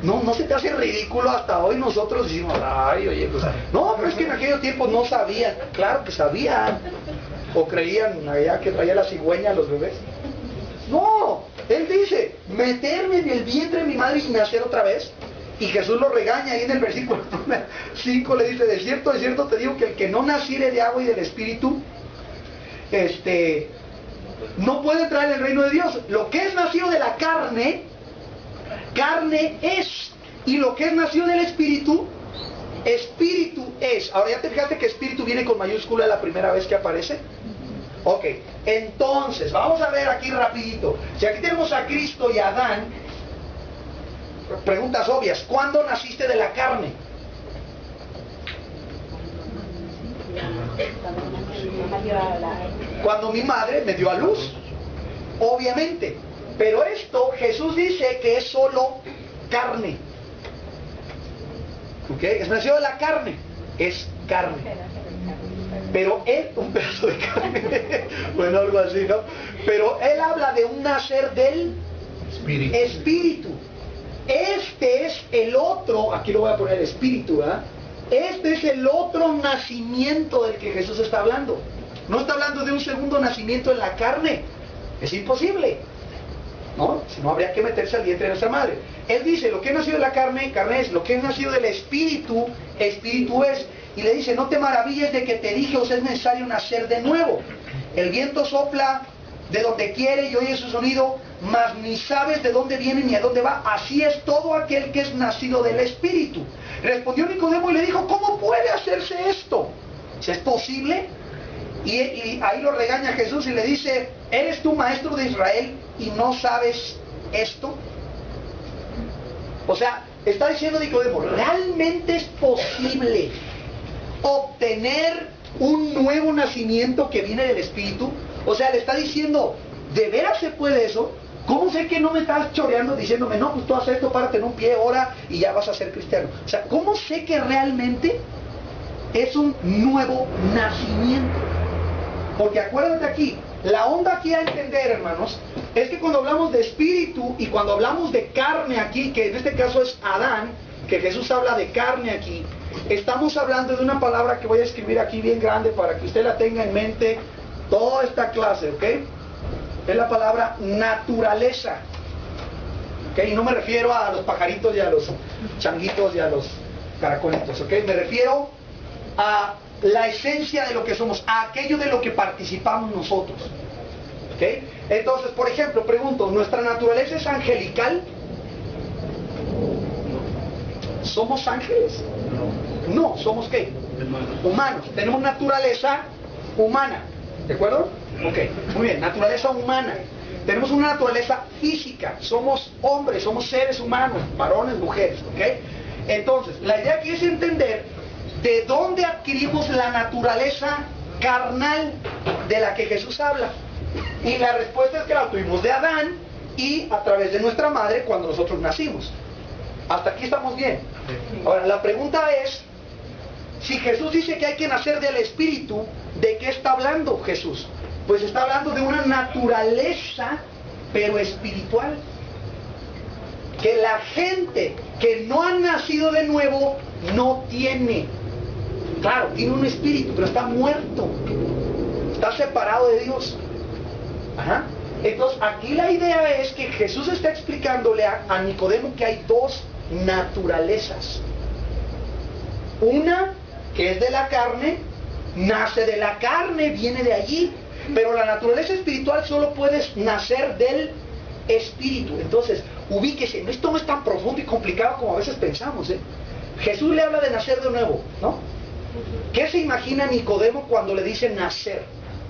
[SPEAKER 1] No se te hace ridículo. Hasta hoy nosotros decimos, ay, oye, pues, no, pero es que en aquellos tiempos no sabían. Claro que sabían. O creían allá que traía la cigüeña a los bebés. No, él dice, meterme en el vientre de mi madre y nacer otra vez. Y Jesús lo regaña ahí en el versículo 5, le dice, de cierto te digo que el que no naciere de agua y del Espíritu, no puede entrar en el reino de Dios. Lo que es nacido de la carne, carne es. Y lo que es nacido del Espíritu, Espíritu es. Ahora, ¿ya te fijaste que Espíritu viene con mayúscula la primera vez que aparece? Ok, entonces, vamos a ver aquí rapidito. Si aquí tenemos a Cristo y a Adán, preguntas obvias. ¿Cuándo naciste de la carne? Cuando mi madre me dio a luz, obviamente. Pero esto, Jesús dice que es solo carne. ¿Ok? Es nacido de la carne. Es carne. Pero él, un pedazo de carne, bueno, algo así, ¿no? Pero él habla de un nacer del Espíritu. Este es el otro, aquí lo voy a poner espíritu, ¿verdad? Este es el otro nacimiento del que Jesús está hablando. No está hablando de un segundo nacimiento en la carne. Es imposible, ¿no? Si no, habría que meterse al vientre de nuestra madre. Él dice, lo que es nacido de la carne, carne es. Lo que es nacido del espíritu, espíritu es. Y le dice, no te maravilles de que te dije, os es necesario nacer de nuevo. El viento sopla de donde quiere y oye su sonido, mas ni sabes de dónde viene ni a dónde va. Así es todo aquel que es nacido del Espíritu. Respondió Nicodemo y le dijo, ¿cómo puede hacerse esto? ¿Es posible? Y ahí lo regaña Jesús y le dice, ¿eres tú maestro de Israel y no sabes esto? O sea, está diciendo Nicodemo, ¿realmente es posible obtener un nuevo nacimiento que viene del Espíritu? O sea, le está diciendo, ¿de veras se puede eso? ¿Cómo sé que no me estás choreando diciéndome, no, pues tú haces esto, párate en un pie, ora y ya vas a ser cristiano? O sea, ¿cómo sé que realmente es un nuevo nacimiento? Porque acuérdate aquí, la onda aquí a entender, hermanos, es que cuando hablamos de espíritu y cuando hablamos de carne aquí, que en este caso es Adán, que Jesús habla de carne aquí, estamos hablando de una palabra que voy a escribir aquí bien grande para que usted la tenga en mente toda esta clase, ¿ok? Es la palabra naturaleza. ¿Ok? Y no me refiero a los pajaritos y a los changuitos y a los caracolitos, ¿ok? Me refiero a la esencia de lo que somos, a aquello de lo que participamos nosotros. ¿Ok? Entonces, por ejemplo, pregunto, ¿nuestra naturaleza es angelical? ¿Somos ángeles? No, ¿somos qué? Humanos. Tenemos naturaleza humana. ¿De acuerdo? Ok, muy bien, naturaleza humana. Tenemos una naturaleza física, somos hombres, somos seres humanos, varones, mujeres, ¿ok? Entonces, la idea aquí es entender de dónde adquirimos la naturaleza carnal de la que Jesús habla. Y la respuesta es que la tuvimos de Adán y a través de nuestra madre cuando nosotros nacimos. Hasta aquí estamos bien. Ahora, la pregunta es, si Jesús dice que hay que nacer del Espíritu, ¿de qué está hablando Jesús? Pues está hablando de una naturaleza, pero espiritual. Que la gente que no ha nacido de nuevo no tiene. Claro, tiene un espíritu, pero está muerto. Está separado de Dios. Ajá. Entonces, aquí la idea es que Jesús está explicándole a Nicodemo que hay dos naturalezas. Una que es de la carne, nace de la carne, viene de allí. Pero la naturaleza espiritual solo puedes nacer del Espíritu. Entonces, ubíquese, esto no es tan profundo y complicado como a veces pensamos, ¿eh? Jesús le habla de nacer de nuevo, ¿no? ¿Qué se imagina Nicodemo cuando le dice nacer?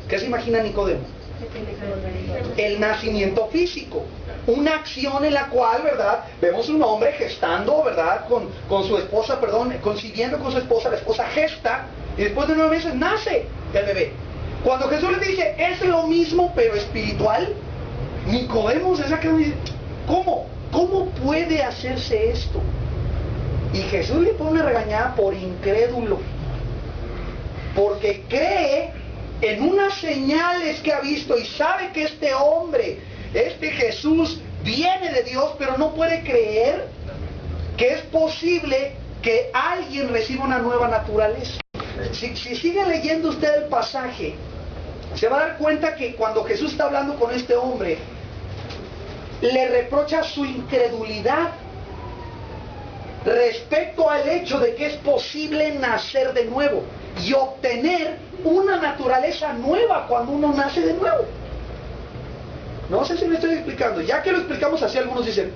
[SPEAKER 1] ¿Qué se imagina Nicodemo? El nacimiento físico. Una acción en la cual, ¿verdad? Vemos un hombre gestando, ¿verdad? Con su esposa, concibiendo con su esposa, la esposa gesta, y después de 9 meses nace el bebé. Cuando Jesús le dice, es lo mismo pero espiritual, Nicodemo se saca y dice, ¿cómo? ¿Cómo puede hacerse esto? Y Jesús le pone una regañada por incrédulo, porque cree en unas señales que ha visto y sabe que este hombre, este Jesús, viene de Dios, pero no puede creer que es posible que alguien reciba una nueva naturaleza. Si sigue leyendo usted el pasaje, se va a dar cuenta que cuando Jesús está hablando con este hombre, le reprocha su incredulidad respecto al hecho de que es posible nacer de nuevo y obtener una naturaleza nueva cuando uno nace de nuevo. No sé si me estoy explicando. Ya que lo explicamos así, algunos dicen,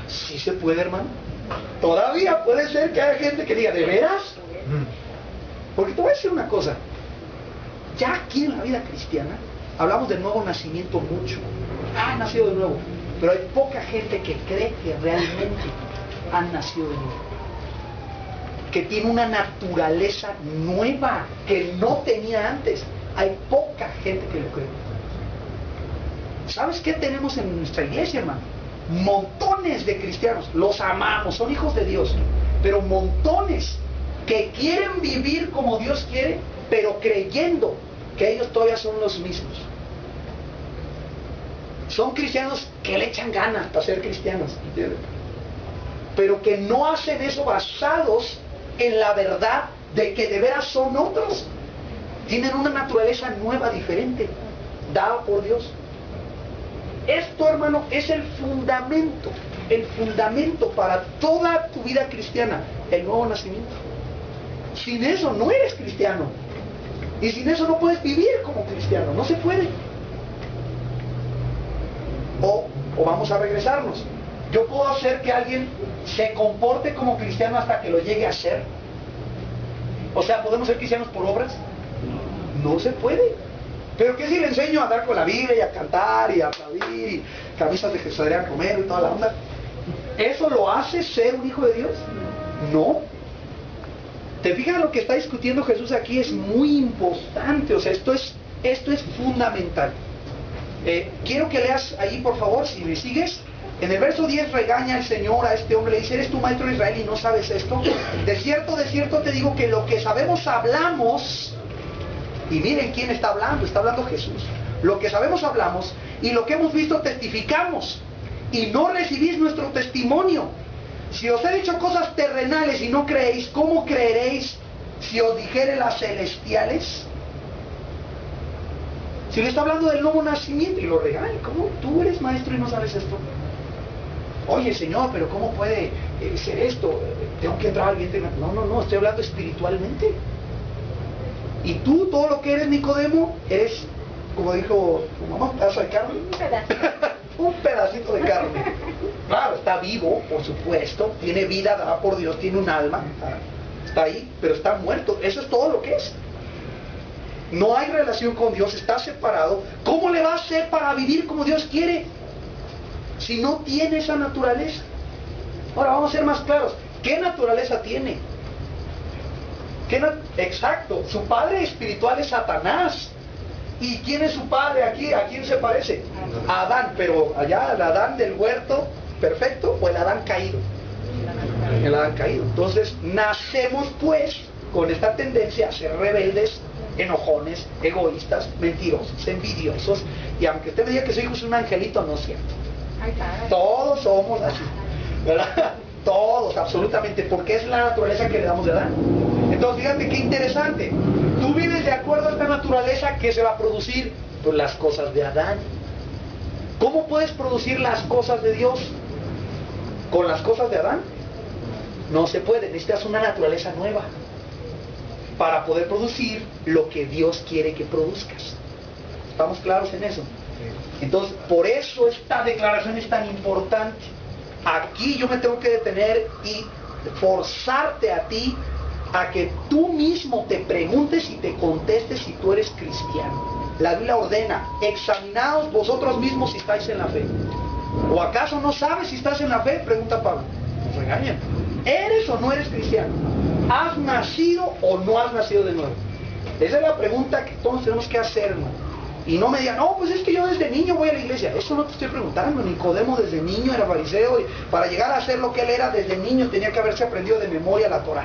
[SPEAKER 1] sí se puede, hermano. Todavía puede ser que haya gente que diga, ¿de veras? Porque te voy a decir una cosa. Ya aquí en la vida cristiana hablamos del nuevo nacimiento mucho. Han nacido de nuevo. Pero hay poca gente que cree que realmente han nacido de nuevo, que tiene una naturaleza nueva que no tenía antes. Hay poca gente que lo cree. ¿Sabes qué tenemos en nuestra iglesia, hermano? Montones de cristianos, los amamos, son hijos de Dios, pero montones que quieren vivir como Dios quiere, pero creyendo que ellos todavía son los mismos. Son cristianos que le echan ganas para ser cristianos, ¿entiendes? Pero que no hacen eso basados en la verdad de que de veras son otros. Tienen una naturaleza nueva, diferente, dada por Dios. Esto, hermano, es el fundamento para toda tu vida cristiana, el nuevo nacimiento. Sin eso no eres cristiano. Y sin eso no puedes vivir como cristiano, no se puede. O vamos a regresarnos. Yo puedo hacer que alguien se comporte como cristiano hasta que lo llegue a ser. O sea, ¿podemos ser cristianos por obras? No se puede. Pero ¿qué si le enseño a andar con la Biblia y a cantar y a aplaudir y camisas de Jesús Adrián Romero y toda la onda? ¿Eso lo hace ser un hijo de Dios? No. ¿Te fijas lo que está discutiendo Jesús aquí? Es muy importante. O sea, esto es fundamental. Quiero que leas ahí, por favor, si me sigues. En el verso 10 regaña el Señor a este hombre, le dice, ¿eres tu maestro Israel y no sabes esto? De cierto te digo que lo que sabemos hablamos, y miren quién está hablando Jesús. Lo que sabemos hablamos, y lo que hemos visto testificamos, y no recibís nuestro testimonio. Si os he dicho cosas terrenales y no creéis, ¿cómo creeréis si os dijere las celestiales? Si le está hablando del nuevo nacimiento y lo regaña, ¿cómo tú eres maestro y no sabes esto? Oye, Señor, pero ¿cómo puede ser esto? Tengo que entrar al vientre. No, estoy hablando espiritualmente. Y tú, todo lo que eres, Nicodemo, eres, como dijo tu mamá, un pedazo de carne. Un pedacito de carne. Claro, está vivo, por supuesto, tiene vida dada por Dios, tiene un alma, está ahí, pero está muerto. Eso es todo lo que es. No hay relación con Dios, está separado. ¿Cómo le va a hacer para vivir como Dios quiere si no tiene esa naturaleza? Ahora vamos a ser más claros. ¿Qué naturaleza tiene? Exacto, su padre espiritual es Satanás. ¿Y quién es su padre aquí? ¿A quién se parece? A Adán, pero allá el Adán del huerto perfecto o el Adán caído. El Adán caído. Entonces nacemos pues con esta tendencia a ser rebeldes, enojones, egoístas, mentirosos, envidiosos. Y aunque usted me diga que su hijo es un angelito, no es cierto. Todos somos así, ¿verdad? Todos, absolutamente, porque es la naturaleza que le damos de Adán. Entonces fíjate qué interesante. Tú vives de acuerdo a esta naturaleza, que se va a producir pues las cosas de Adán. ¿Cómo puedes producir las cosas de Dios con las cosas de Adán? No se puede, necesitas una naturaleza nueva para poder producir lo que Dios quiere que produzcas. ¿Estamos claros en eso? Entonces, por eso esta declaración es tan importante. Aquí yo me tengo que detener y forzarte a ti a que tú mismo te preguntes y te contestes si tú eres cristiano. La Biblia ordena, examinaos vosotros mismos si estáis en la fe. ¿O acaso no sabes si estás en la fe? Pregunta Pablo. Nos regañan. ¿Eres o no eres cristiano? ¿Has nacido o no has nacido de nuevo? Esa es la pregunta que todos tenemos que hacer, hermano. Y no me digan, no, pues es que yo desde niño voy a la iglesia. Eso no te estoy preguntando. Nicodemo desde niño era fariseo y para llegar a ser lo que él era desde niño tenía que haberse aprendido de memoria la Torah.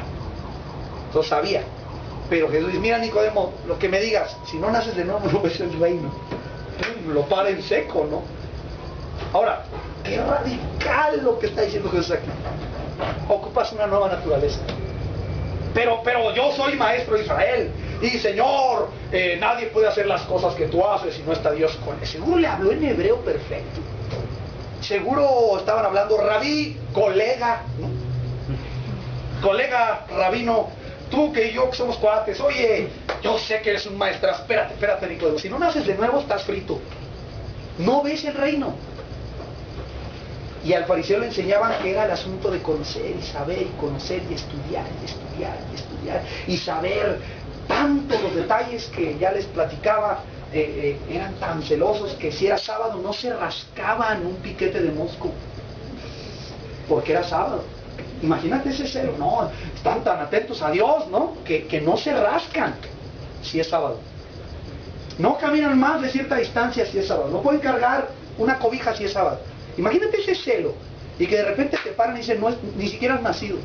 [SPEAKER 1] Lo sabía. Pero Jesús dice, mira Nicodemo, lo que me digas, si no naces de nuevo no ves el reino. Lo para en seco, ¿no? Ahora, qué radical lo que está diciendo Jesús aquí. Ocupas una nueva naturaleza. Pero yo soy maestro de Israel. Y Señor, nadie puede hacer las cosas que tú haces si no está Dios con él. Seguro le habló en hebreo perfecto. Seguro estaban hablando, rabí, colega, ¿no? Colega, rabino, tú que yo que somos cuates, oye, yo sé que eres un maestro, espérate, Nicodemo. Si no naces de nuevo, estás frito. No ves el reino. Y al fariseo le enseñaban que era el asunto de conocer y saber y conocer y estudiar y estudiar y estudiar y saber tanto los detalles que ya les platicaba. Eran tan celosos que si era sábado no se rascaban un piquete de mosco porque era sábado. Imagínate ese celo. No, están tan atentos a Dios, ¿no? Que no se rascan si es sábado. No caminan más de cierta distancia si es sábado. No pueden cargar una cobija si es sábado. Imagínate ese celo y que de repente te paran y dicen, no, ni siquiera has nacido.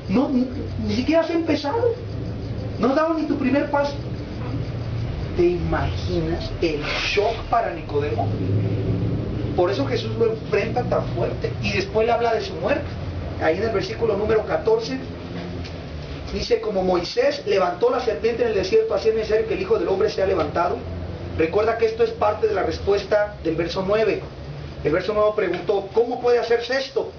[SPEAKER 1] No, ni siquiera has empezado. No has dado ni tu primer paso. ¿Te imaginas el shock para Nicodemo? Por eso Jesús lo enfrenta tan fuerte y después le habla de su muerte. Ahí en el versículo número 14 dice, como Moisés levantó la serpiente en el desierto, así es necesario que el Hijo del Hombre sea levantado. Recuerda que esto es parte de la respuesta del verso 9. El verso 9 preguntó, ¿cómo puede hacerse esto?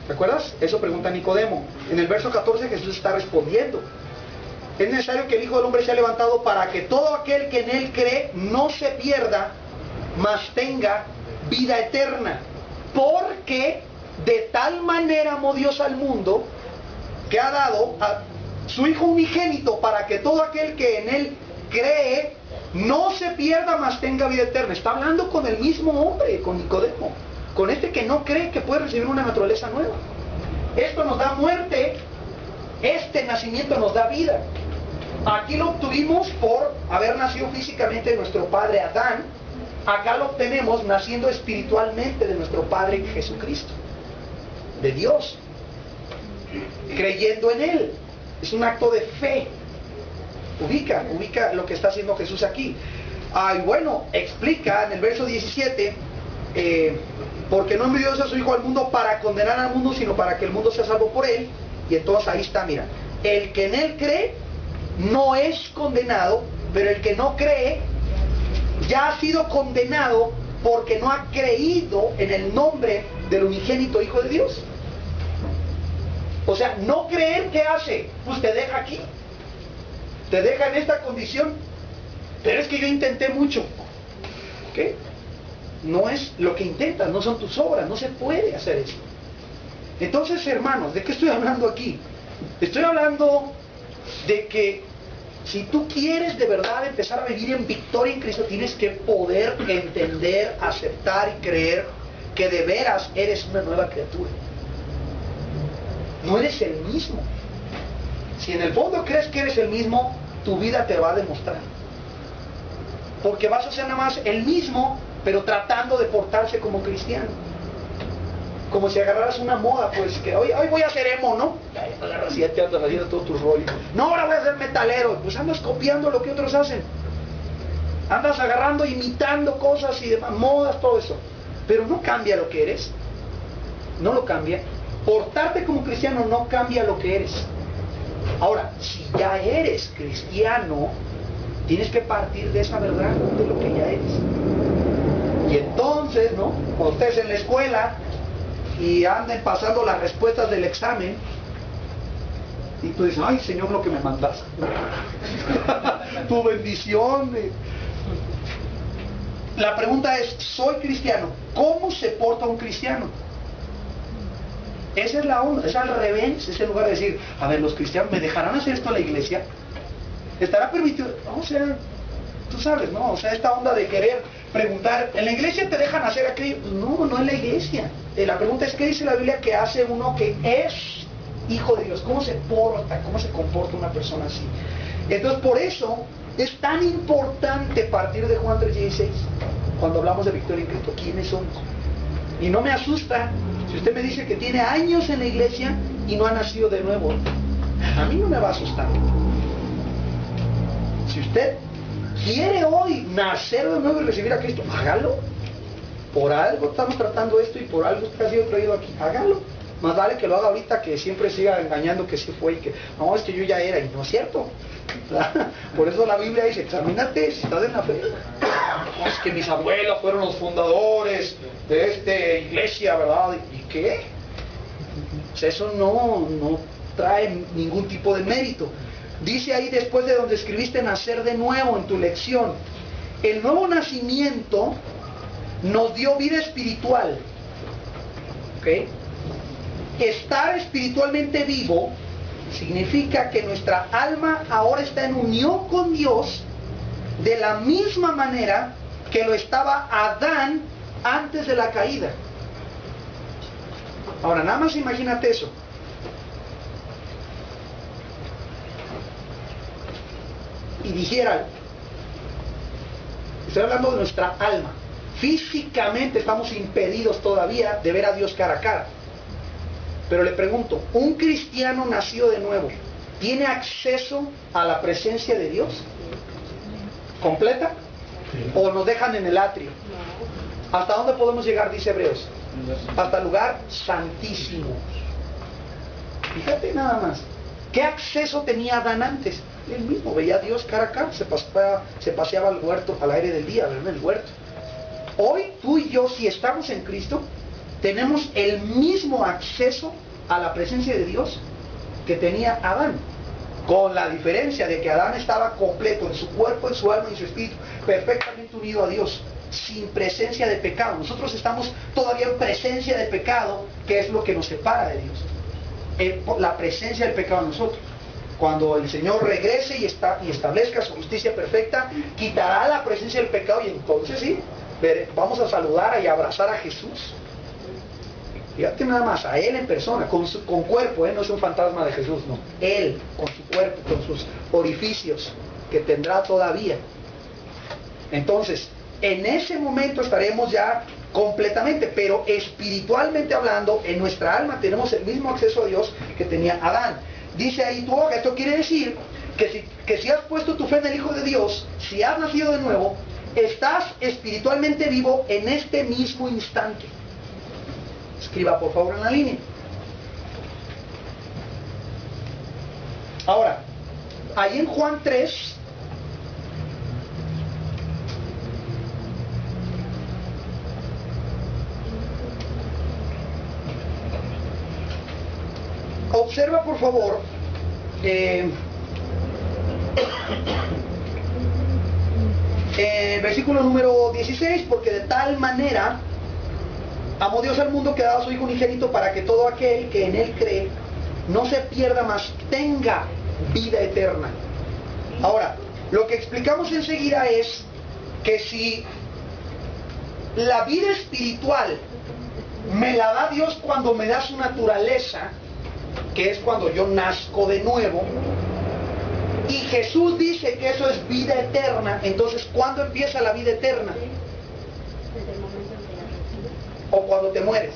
[SPEAKER 1] ¿Recuerdas? Eso pregunta Nicodemo. En el verso 14 Jesús está respondiendo. Es necesario que el Hijo del Hombre sea levantado para que todo aquel que en Él cree no se pierda, mas tenga vida eterna. Porque de tal manera amó Dios al mundo que ha dado a su Hijo unigénito para que todo aquel que en Él cree no se pierda, mas tenga vida eterna. Está hablando con el mismo hombre, con Nicodemo, con este que no cree que puede recibir una naturaleza nueva. Esto nos da muerte, este nacimiento nos da vida. Aquí lo obtuvimos por haber nacido físicamente de nuestro padre Adán. Acá lo obtenemos naciendo espiritualmente de nuestro Padre Jesucristo, de Dios, creyendo en Él. Es un acto de fe. Ubica lo que está haciendo Jesús aquí. Y bueno, explica en el verso 17, porque no envió a su Hijo al mundo para condenar al mundo, sino para que el mundo sea salvo por Él. Y entonces ahí está, mira, el que en Él cree no es condenado, pero el que no cree ya ha sido condenado porque no ha creído en el nombre del unigénito Hijo de Dios. O sea, no creer, ¿qué hace? Pues te deja aquí. Te deja en esta condición. Pero es que yo intenté mucho. ¿Qué? No es lo que intentas, no son tus obras, no se puede hacer eso. Entonces, hermanos, ¿de qué estoy hablando aquí? Estoy hablando de que si tú quieres de verdad empezar a vivir en victoria en Cristo, tienes que poder entender, aceptar y creer que de veras eres una nueva criatura. No eres el mismo. Si en el fondo crees que eres el mismo, tu vida te va a demostrar. Porque vas a ser nada más el mismo, pero tratando de portarse como cristiano. Como si agarraras una moda, pues que hoy voy a ser emo, ¿no? Agarras y ya te andas haciendo todos tus rollos. No, ahora voy a ser metalero. Pues andas copiando lo que otros hacen. Andas agarrando, imitando cosas y demás, modas, todo eso. Pero no cambia lo que eres. No lo cambia. Portarte como cristiano no cambia lo que eres. Ahora, si ya eres cristiano, tienes que partir de esa verdad, de lo que ya eres. Y entonces, ¿no? Cuando estés en la escuela y anden pasando las respuestas del examen, y tú dices, ay Señor, lo que me mandas. Tu bendición. La pregunta es, soy cristiano. ¿Cómo se porta un cristiano? Esa es la onda, es al revés, es el lugar de decir, a ver, los cristianos, ¿me dejarán hacer esto a la iglesia? ¿Estará permitido? O sea, tú sabes, ¿no? O sea, esta onda de querer preguntar, ¿en la iglesia te dejan hacer aquello? No, no en la iglesia. La pregunta es, ¿qué dice la Biblia que hace uno que es hijo de Dios? ¿Cómo se porta? ¿Cómo se comporta una persona así? Entonces, por eso es tan importante partir de Juan 3:16, cuando hablamos de victoria en Cristo. ¿Quiénes somos? Y no me asusta si usted me dice que tiene años en la iglesia y no ha nacido de nuevo. A mí no me va a asustar. Si usted quiere hoy nacer de nuevo y recibir a Cristo, hágalo. Por algo estamos tratando esto y por algo usted ha sido traído aquí. Hágalo. Más vale que lo haga ahorita que siempre siga engañando que sí fue y que no, es que yo ya era, y no es cierto. Por eso la Biblia dice, examínate si estás en la fe. No, es que mis abuelos fueron los fundadores de esta iglesia, ¿verdad? ¿Y qué? O sea, eso no trae ningún tipo de mérito. Dice ahí después de donde escribiste nacer de nuevo en tu lección, el nuevo nacimiento nos dio vida espiritual. ¿Ok? Estar espiritualmente vivo significa que nuestra alma ahora está en unión con Dios de la misma manera que lo estaba Adán antes de la caída. Ahora, nada más imagínate eso. Y dijera, estoy hablando de nuestra alma. Físicamente estamos impedidos todavía de ver a Dios cara a cara. Pero le pregunto, ¿un cristiano nacido de nuevo tiene acceso a la presencia de Dios? ¿Completa? ¿O nos dejan en el atrio? ¿Hasta dónde podemos llegar, dice Hebreos? Hasta el lugar santísimo. Fíjate nada más. ¿Qué acceso tenía Adán antes? Él mismo veía a Dios cara a cara, se paseaba al huerto, al aire del día, en el huerto. Hoy tú y yo, si estamos en Cristo, tenemos el mismo acceso a la presencia de Dios que tenía Adán, con la diferencia de que Adán estaba completo en su cuerpo, en su alma y en su espíritu, perfectamente unido a Dios, sin presencia de pecado. Nosotros estamos todavía en presencia de pecado, que es lo que nos separa de Dios, la presencia del pecado en nosotros. Cuando el Señor regrese y establezca su justicia perfecta, quitará la presencia del pecado, y entonces sí, vamos a saludar y abrazar a Jesús. Fíjate nada más, a Él en persona, con cuerpo, no es un fantasma de Jesús, no. Él, con su cuerpo, con sus orificios, que tendrá todavía. Entonces, en ese momento estaremos ya completamente, pero espiritualmente hablando, en nuestra alma tenemos el mismo acceso a Dios que tenía Adán. Dice ahí tu hoja, esto quiere decir que si has puesto tu fe en el Hijo de Dios, si has nacido de nuevo, estás espiritualmente vivo en este mismo instante. Escriba por favor en la línea. Ahora, ahí en Juan 3, observa por favor versículo número 16, porque de tal manera amó Dios al mundo que ha dado a su Hijo unigénito para que todo aquel que en Él cree no se pierda, mas tenga vida eterna. Ahora, lo que explicamos enseguida es que si la vida espiritual me la da Dios cuando me da su naturaleza, que es cuando yo nazco de nuevo, y Jesús dice que eso es vida eterna, entonces ¿cuándo empieza la vida eterna? O cuando te mueres.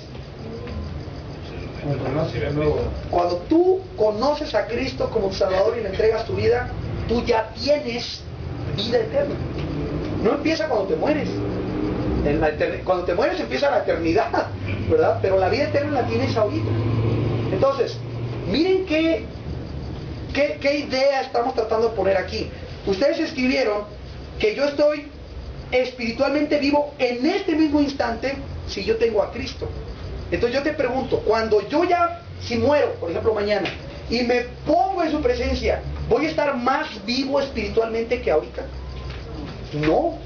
[SPEAKER 1] Cuando tú conoces a Cristo como tu Salvador y le entregas tu vida, tú ya tienes vida eterna. No empieza cuando te mueres. Cuando te mueres empieza la eternidad, ¿verdad? Pero la vida eterna la tienes ahorita. Entonces, miren qué idea estamos tratando de poner aquí. Ustedes escribieron que yo estoy espiritualmente vivo en este mismo instante si yo tengo a Cristo. Entonces yo te pregunto, cuando yo ya, si muero, por ejemplo mañana, y me pongo en su presencia, ¿voy a estar más vivo espiritualmente que ahorita? No.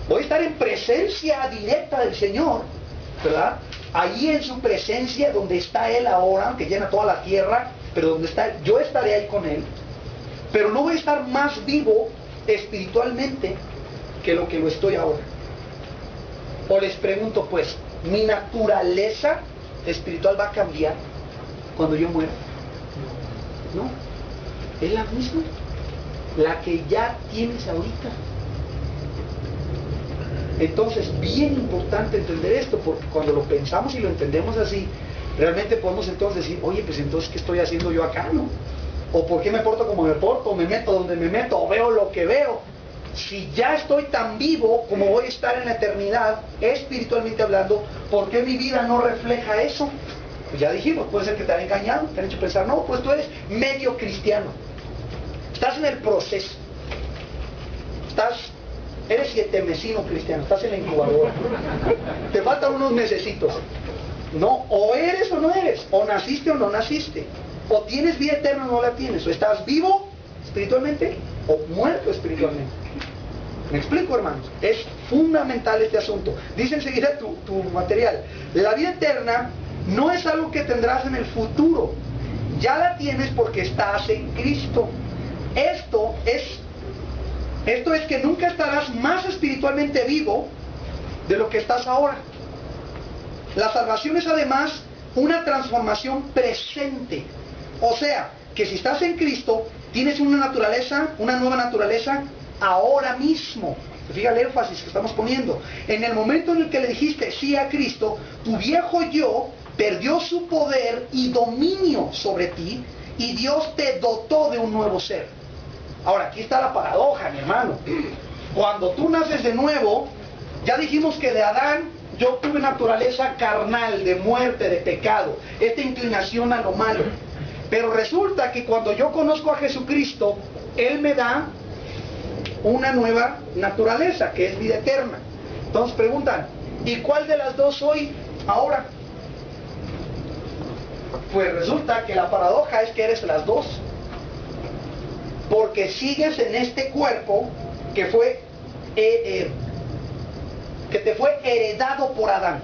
[SPEAKER 1] Voy a estar en presencia directa del Señor, ¿verdad? Allí en su presencia, donde está Él ahora, aunque llena toda la tierra, pero donde está Él, yo estaré ahí con Él. pero no voy a estar más vivo espiritualmente que lo que lo estoy ahora. O les pregunto pues, ¿mi naturaleza espiritual va a cambiar cuando yo muera? No, es la misma, la que ya tienes ahorita. Entonces, bien importante entender esto, porque cuando lo pensamos y lo entendemos así, realmente podemos entonces decir, oye, pues entonces, ¿qué estoy haciendo yo acá, no? O ¿por qué me porto como me porto? O me meto donde me meto, o veo lo que veo. Si ya estoy tan vivo como voy a estar en la eternidad, espiritualmente hablando, ¿por qué mi vida no refleja eso? Pues ya dijimos, puede ser que te han engañado, te han hecho pensar, no, pues tú eres medio cristiano. Estás en el proceso. Eres 7 mesino cristiano, estás en la incubadora. Te faltan unos mesecitos. No, o eres o no eres, o naciste o no naciste, o tienes vida eterna o no la tienes, o estás vivo espiritualmente o muerto espiritualmente. ¿Me explico, hermanos? Es fundamental este asunto. Dice enseguida tu material, la vida eterna no es algo que tendrás en el futuro, ya la tienes porque estás en Cristo. Esto es que nunca estarás más espiritualmente vivo de lo que estás ahora. La salvación es además una transformación presente. O sea, que si estás en Cristo, tienes una nueva naturaleza ahora mismo. Fíjate el énfasis que estamos poniendo. En el momento en el que le dijiste sí a Cristo, tu viejo yo perdió su poder y dominio sobre ti, y Dios te dotó de un nuevo ser. Ahora, aquí está la paradoja, mi hermano. Cuando tú naces de nuevo, ya dijimos que de Adán yo tuve naturaleza carnal, de muerte, de pecado, esta inclinación a lo malo. Pero resulta que cuando yo conozco a Jesucristo, Él me da una nueva naturaleza, que es vida eterna. Entonces preguntan, ¿y cuál de las dos soy ahora? Pues resulta que la paradoja es que eres las dos. Porque sigues en este cuerpo que te fue heredado por Adán.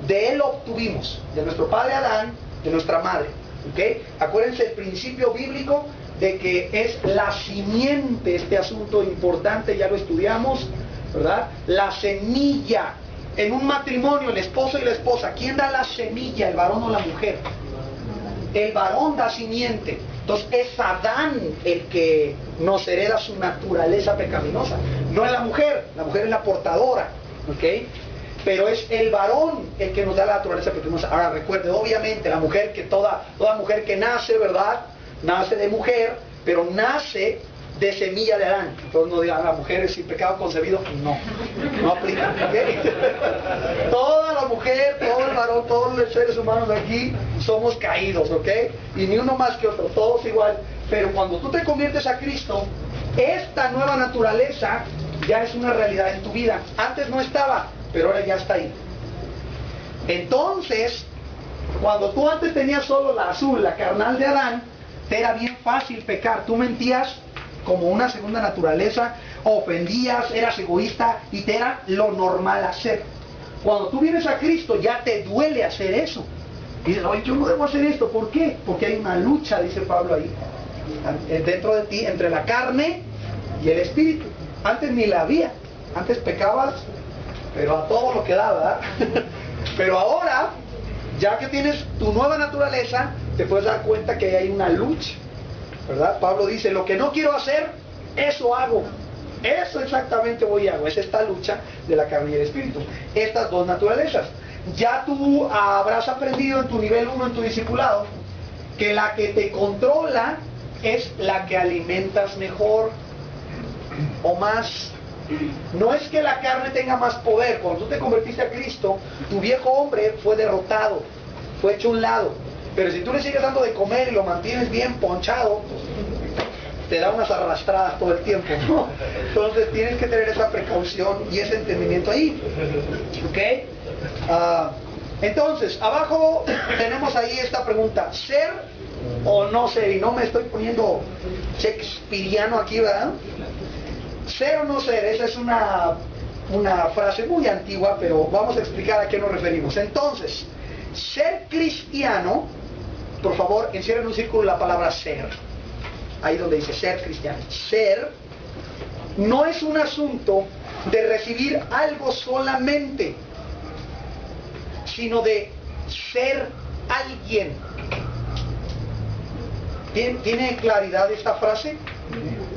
[SPEAKER 1] De él lo obtuvimos, de nuestro padre Adán, de nuestra madre. ¿Okay? Acuérdense el principio bíblico de que es la simiente, este asunto importante, ya lo estudiamos, ¿verdad? La semilla. En un matrimonio, el esposo y la esposa, ¿quién da la semilla, el varón o la mujer? El varón da simiente. Entonces es Adán el que nos hereda su naturaleza pecaminosa. No es la mujer es la portadora. ¿Ok? Pero es el varón el que nos da la naturaleza pecaminosa. Ahora recuerde, obviamente, la mujer que toda mujer que nace, ¿verdad? Nace de mujer, pero nace de semilla de Adán. Entonces no digan, la mujer es sin pecado concebido. No aplica. ¿Okay? Toda la mujer, todo el varón, todos los seres humanos aquí somos caídos, ¿ok? Y ni uno más que otro, todos igual. Pero cuando tú te conviertes a Cristo, esta nueva naturaleza ya es una realidad en tu vida. Antes no estaba, pero ahora ya está ahí. Entonces, cuando tú antes tenías solo la azul, la carnal de Adán, te era bien fácil pecar. Tú mentías como una segunda naturaleza, ofendías, eras egoísta y te era lo normal hacer. Cuando tú vienes a Cristo ya te duele hacer eso. Y dices, oye, yo no debo hacer esto. ¿Por qué? Porque hay una lucha, dice Pablo ahí, dentro de ti, entre la carne y el espíritu. Antes ni la había. Antes pecabas, pero a todo lo que da, ¿verdad? Pero ahora, ya que tienes tu nueva naturaleza, te puedes dar cuenta que hay una lucha, ¿verdad? Pablo dice, lo que no quiero hacer, eso hago. Eso exactamente voy a hago. Es esta lucha de la carne y el espíritu. Estas dos naturalezas. Ya tú habrás aprendido en tu nivel 1, en tu discipulado, que la que te controla es la que alimentas mejor o más. No es que la carne tenga más poder. Cuando tú te convertiste a Cristo, tu viejo hombre fue derrotado, fue hecho a un lado. Pero si tú le sigues dando de comer y lo mantienes bien ponchado, te da unas arrastradas todo el tiempo, ¿no? Entonces tienes que tener esa precaución y ese entendimiento ahí. ¿Ok? Entonces, abajo tenemos ahí esta pregunta: ¿ser o no ser? Y no me estoy poniendo shakespeariano aquí, ¿verdad? Ser o no ser, esa es una frase muy antigua, pero vamos a explicar a qué nos referimos. Entonces, ser cristiano, por favor, encierren en un círculo la palabra ser. ahí donde dice ser cristiano. Ser no es un asunto de recibir algo solamente, sino de ser alguien. ¿Tiene claridad esta frase?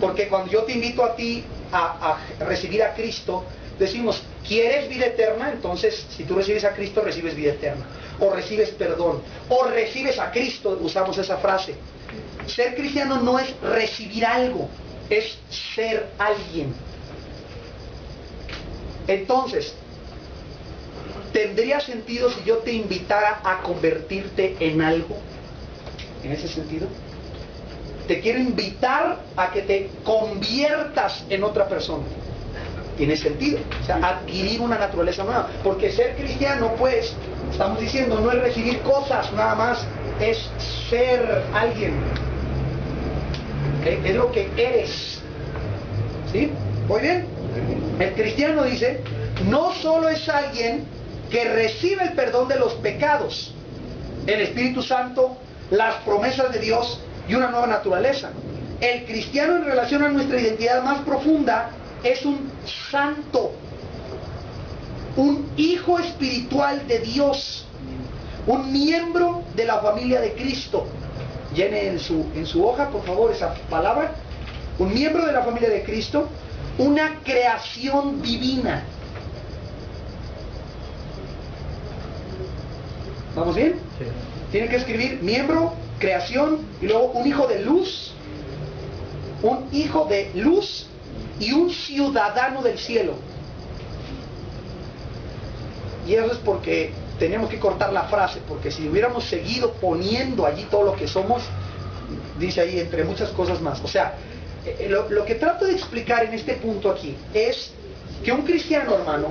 [SPEAKER 1] Porque cuando yo te invito a ti a recibir a Cristo, decimos, ¿quieres vida eterna? Entonces, si tú recibes a Cristo, recibes vida eterna. O recibes perdón. O recibes a Cristo, usamos esa frase. Ser cristiano no es recibir algo, es ser alguien. Entonces, ¿tendría sentido si yo te invitara a convertirte en algo? ¿En ese sentido? Te quiero invitar a que te conviertas en otra persona. Tiene sentido, o sea, adquirir una naturaleza nueva. Porque ser cristiano, pues, estamos diciendo, no es recibir cosas nada más, es ser alguien. Es lo que eres. ¿Sí? Muy bien. El cristiano dice, no solo es alguien que recibe el perdón de los pecados, el Espíritu Santo, las promesas de Dios y una nueva naturaleza. El cristiano, en relación a nuestra identidad más profunda, es un santo, un hijo espiritual de Dios, un miembro de la familia de Cristo. Llene en su hoja, por favor, esa palabra. Un miembro de la familia de Cristo, una creación divina. ¿Vamos bien? Sí. Tiene que escribir miembro, creación, y luego un hijo de luz, un hijo de luz y un ciudadano del cielo. Y eso es porque teníamos que cortar la frase, porque si hubiéramos seguido poniendo allí todo lo que somos, dice ahí entre muchas cosas más. O sea, lo que trato de explicar en este punto aquí es que un cristiano, hermano,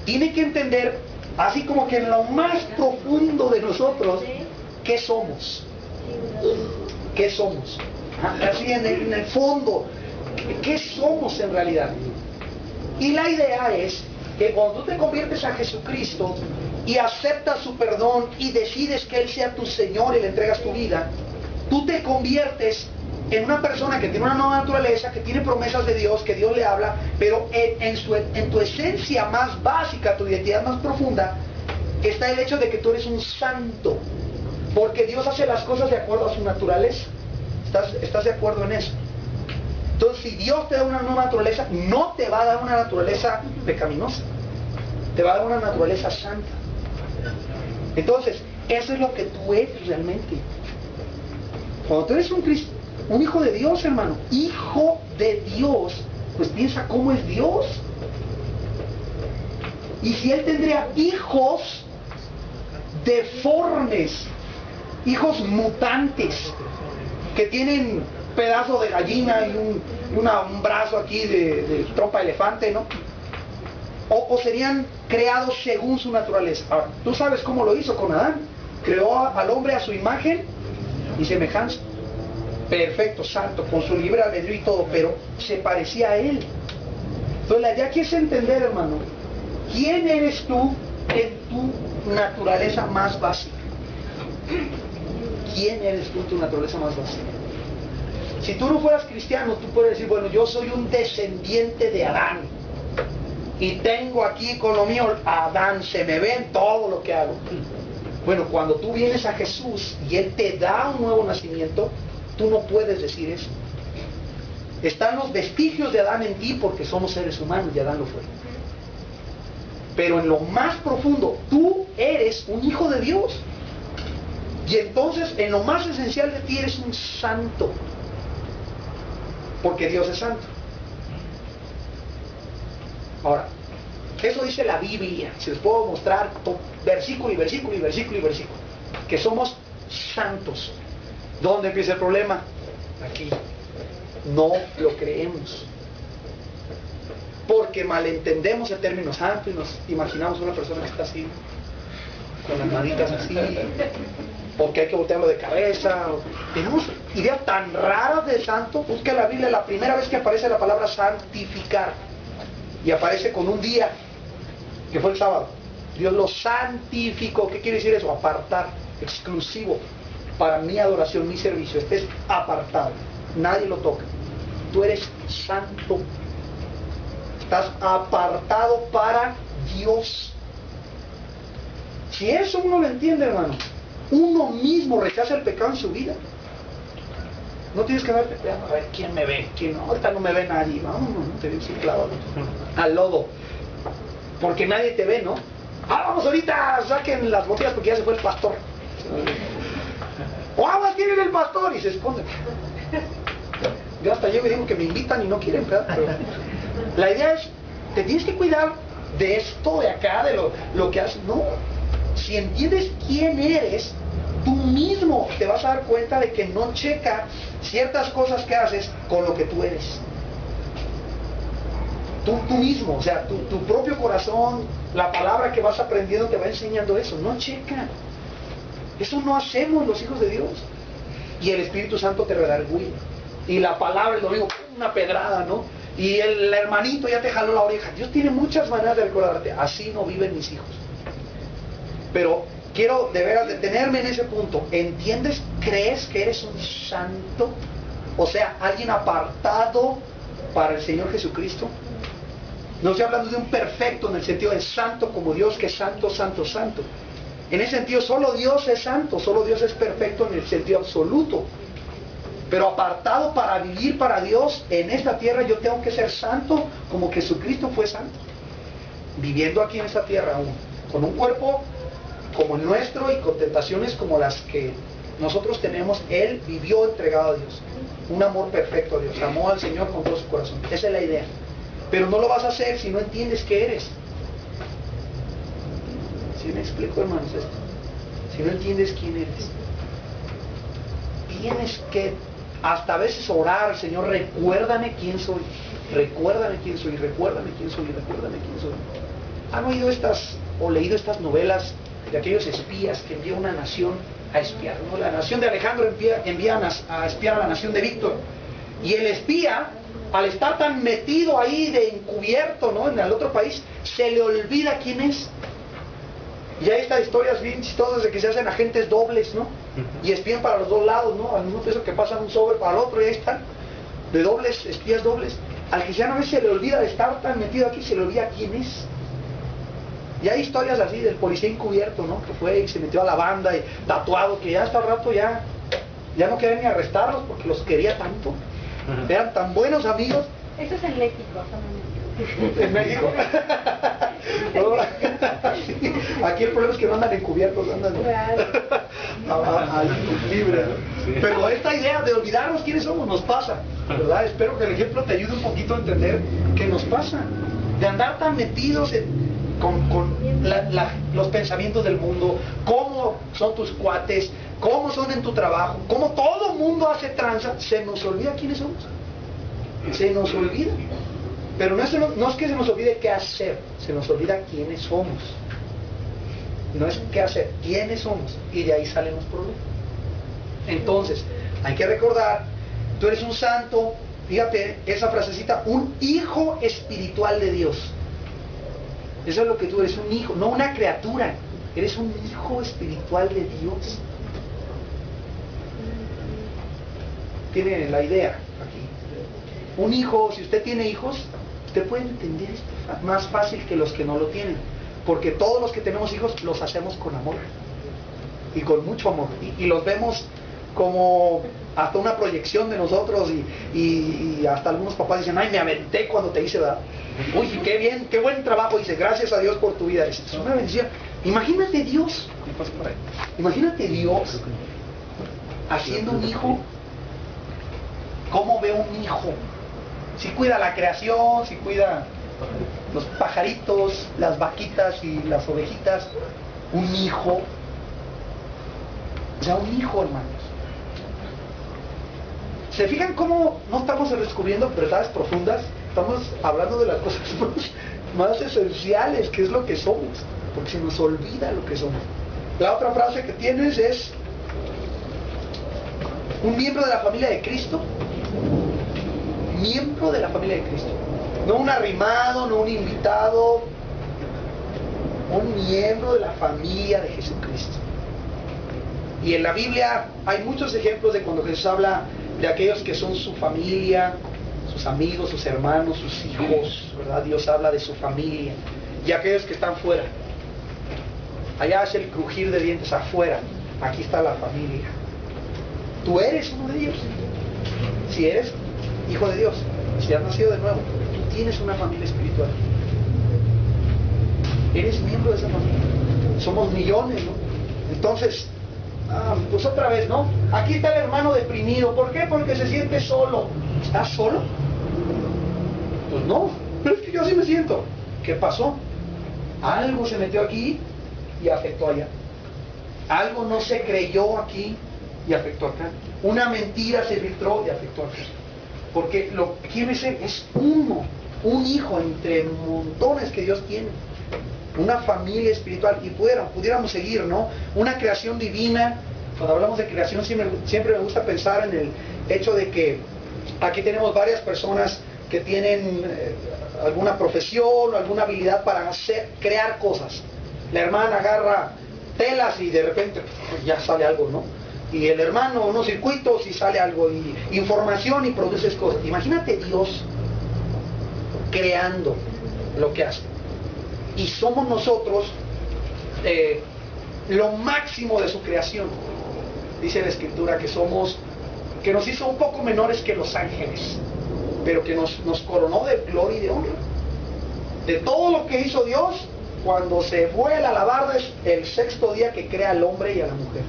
[SPEAKER 1] tiene que entender, así como que en lo más profundo de nosotros, ¿qué somos? ¿Qué somos? Así en el fondo, ¿qué somos en realidad? Y la idea es que cuando tú te conviertes a Jesucristo y aceptas su perdón y decides que Él sea tu Señor y le entregas tu vida, tú te conviertes en una persona que tiene una nueva naturaleza, que tiene promesas de Dios, que Dios le habla, pero en tu esencia más básica, tu identidad más profunda, está el hecho de que tú eres un santo, porque Dios hace las cosas de acuerdo a su naturaleza. ¿Estás de acuerdo en eso? Entonces, si Dios te da una nueva naturaleza, no te va a dar una naturaleza pecaminosa, te va a dar una naturaleza santa. Entonces, eso es lo que tú eres realmente. Cuando tú eres un hijo de Dios, hermano, hijo de Dios, pues piensa cómo es Dios. Y si Él tendría hijos deformes, hijos mutantes, que tienen pedazo de gallina y un brazo aquí de trompa de elefante, ¿no? O serían creados según su naturaleza. Ahora, tú sabes cómo lo hizo con Adán. Creó al hombre a su imagen y semejanza. Perfecto, santo, con su libre albedrío y todo, pero se parecía a él. Entonces la idea aquí es entender, hermano, ¿quién eres tú en tu naturaleza más básica? ¿Quién eres tú en tu naturaleza más básica? Si tú no fueras cristiano, tú puedes decir, bueno, yo soy un descendiente de Adán y tengo aquí con lo mío a Adán, se me ve en todo lo que hago. Bueno, cuando tú vienes a Jesús y Él te da un nuevo nacimiento, tú no puedes decir eso. Están los vestigios de Adán en ti porque somos seres humanos y Adán lo fue. Pero en lo más profundo, tú eres un hijo de Dios. Y entonces, en lo más esencial de ti, eres un santo. Porque Dios es santo. Ahora, eso dice la Biblia. Si les puedo mostrar versículo y versículo y versículo y versículo, que somos santos. ¿Dónde empieza el problema? Aquí. No lo creemos. Porque malentendemos el término santo y nos imaginamos una persona que está así, con las manitas así, porque hay que voltearlo de cabeza. Tenemos ideas tan raras de santo. Busca la Biblia, la primera vez que aparece la palabra santificar, y aparece con un día, que fue el sábado. Dios lo santificó. ¿Qué quiere decir eso? Apartar, exclusivo. para mi adoración, mi servicio, estés apartado. Nadie lo toca. Tú eres santo. Estás apartado para Dios. Si eso uno lo entiende, hermano, uno mismo rechaza el pecado en su vida. No tienes que verte, a ver quién me ve, quién no. Ahorita no me ve nadie. No, te ves clavado al lodo. Porque nadie te ve, ¿no? Vamos ahorita, saquen las botellas porque ya se fue el pastor. O aguas, tienen el pastor, y se esconde. Yo hasta llego y digo que me invitan y no quieren, ¿verdad? Pero la idea es, te tienes que cuidar de esto de acá, de lo que haces. No, si entiendes quién eres, tú mismo te vas a dar cuenta de que no checa ciertas cosas que haces con lo que tú eres. Tú mismo, o sea, tu propio corazón, la palabra que vas aprendiendo te va enseñando eso. No checa. Eso no hacemos los hijos de Dios. Y el Espíritu Santo te redarguye. Y la palabra, el domingo, una pedrada, ¿no? Y el hermanito ya te jaló la oreja. Dios tiene muchas maneras de recordarte. Así no viven mis hijos. Pero quiero de veras detenerme en ese punto. ¿Entiendes? ¿Crees que eres un santo? O sea, alguien apartado para el Señor Jesucristo. No estoy hablando de un perfecto en el sentido de santo como Dios, que es santo, santo, santo. En ese sentido, solo Dios es santo, solo Dios es perfecto en el sentido absoluto. Pero apartado para vivir para Dios en esta tierra, yo tengo que ser santo como Jesucristo fue santo. Viviendo aquí en esta tierra aún, con un cuerpo como el nuestro y con tentaciones como las que nosotros tenemos. Él vivió entregado a Dios. Un amor perfecto a Dios. Amó al Señor con todo su corazón. Esa es la idea. Pero no lo vas a hacer si no entiendes qué eres. ¿Sí me explico, hermanos, esto? Si no entiendes quién eres. Tienes que hasta a veces orar, Señor, recuérdame quién soy. Recuérdame quién soy, recuérdame quién soy, recuérdame quién soy. ¿Han oído estas o leído estas novelas de aquellos espías que envía una nación a espiar, ¿no? La nación de Alejandro envía a espiar a la nación de Víctor. Y el espía, al estar tan metido ahí de encubierto, ¿no?, en el otro país, se le olvida quién es. Y hay estas historias bien chistosas de que se hacen agentes dobles, ¿no? Y espían para los dos lados, ¿no? Al mismo tiempo que pasan un sobre para el otro, y ahí están, de dobles, espías dobles. Al cristiano a veces se le olvida de estar tan metido aquí, se le olvida quién es. Y hay historias así del policía encubierto, ¿no?, que fue y se metió a la banda y tatuado, que ya hasta el rato ya no querían ni arrestarlos porque los quería tanto. Eran tan buenos amigos.
[SPEAKER 2] Eso es en México,
[SPEAKER 1] ¿En México? No, sí. Aquí el problema es que no andan encubiertos, andan libre, ¿no? Sí. Pero esta idea de olvidarnos quiénes somos nos pasa, ¿verdad? Espero que el ejemplo te ayude un poquito a entender qué nos pasa. De andar tan metidos con los pensamientos del mundo, cómo son tus cuates, cómo son en tu trabajo, cómo todo el mundo hace tranza, se nos olvida quiénes somos. Se nos olvida. Pero no es que se nos olvide qué hacer, se nos olvida quiénes somos. No es qué hacer, quiénes somos. Y de ahí salen los problemas. Entonces, hay que recordar, tú eres un santo, fíjate esa frasecita, un hijo espiritual de Dios. Eso es lo que tú eres, un hijo, no una criatura. Eres un hijo espiritual de Dios. Tiene la idea aquí. Un hijo, si usted tiene hijos, usted puede entender esto más fácil que los que no lo tienen. Porque todos los que tenemos hijos los hacemos con amor. Y con mucho amor. Y los vemos como hasta una proyección de nosotros. Y hasta algunos papás dicen, ay, me aventé cuando te hice, ¿verdad? Uy, qué bien, qué buen trabajo. Dice, gracias a Dios por tu vida. Es una bendición. Imagínate Dios. Imagínate Dios haciendo un hijo. ¿Cómo ve un hijo? Si cuida la creación, si cuida los pajaritos, las vaquitas y las ovejitas. Un hijo. O sea, un hijo, hermanos. ¿Se fijan cómo no estamos descubriendo verdades profundas? Estamos hablando de las cosas más esenciales, que es lo que somos. Porque se nos olvida lo que somos. La otra frase que tienes es: un miembro de la familia de Cristo. Miembro de la familia de Cristo. No un arrimado, no un invitado. Un miembro de la familia de Jesucristo. Y en la Biblia hay muchos ejemplos de cuando Jesús habla de aquellos que son su familia, sus amigos, sus hermanos, sus hijos, ¿verdad? Dios habla de su familia. Y aquellos que están fuera. Allá es el crujir de dientes afuera. Aquí está la familia. Tú eres uno de ellos. Si eres hijo de Dios, si has nacido de nuevo, tú tienes una familia espiritual. Eres miembro de esa familia. Somos millones, ¿no? Entonces, pues otra vez, ¿no? Aquí está el hermano deprimido. ¿Por qué? Porque se siente solo. ¿Estás solo? Pues no, pero es que yo así me siento. ¿Qué pasó? Algo se metió aquí y afectó allá. Algo no se creyó aquí y afectó acá. Una mentira se filtró y afectó acá. Porque lo que quiere ser es uno, un hijo entre montones que Dios tiene. Una familia espiritual. Y pudiéramos seguir, ¿no? Una creación divina. Cuando hablamos de creación siempre me gusta pensar en el hecho de que aquí tenemos varias personas que tienen alguna profesión o alguna habilidad para crear cosas. La hermana agarra telas y de repente ya sale algo, ¿no? Y el hermano unos circuitos y sale algo, y información y produces cosas. Imagínate Dios creando lo que hace. Y somos nosotros lo máximo de su creación. Dice la Escritura que nos hizo un poco menores que los ángeles, pero que nos coronó de gloria y de honra. De todo lo que hizo Dios, cuando se vuela la barda es el sexto día que crea al hombre y a la mujer.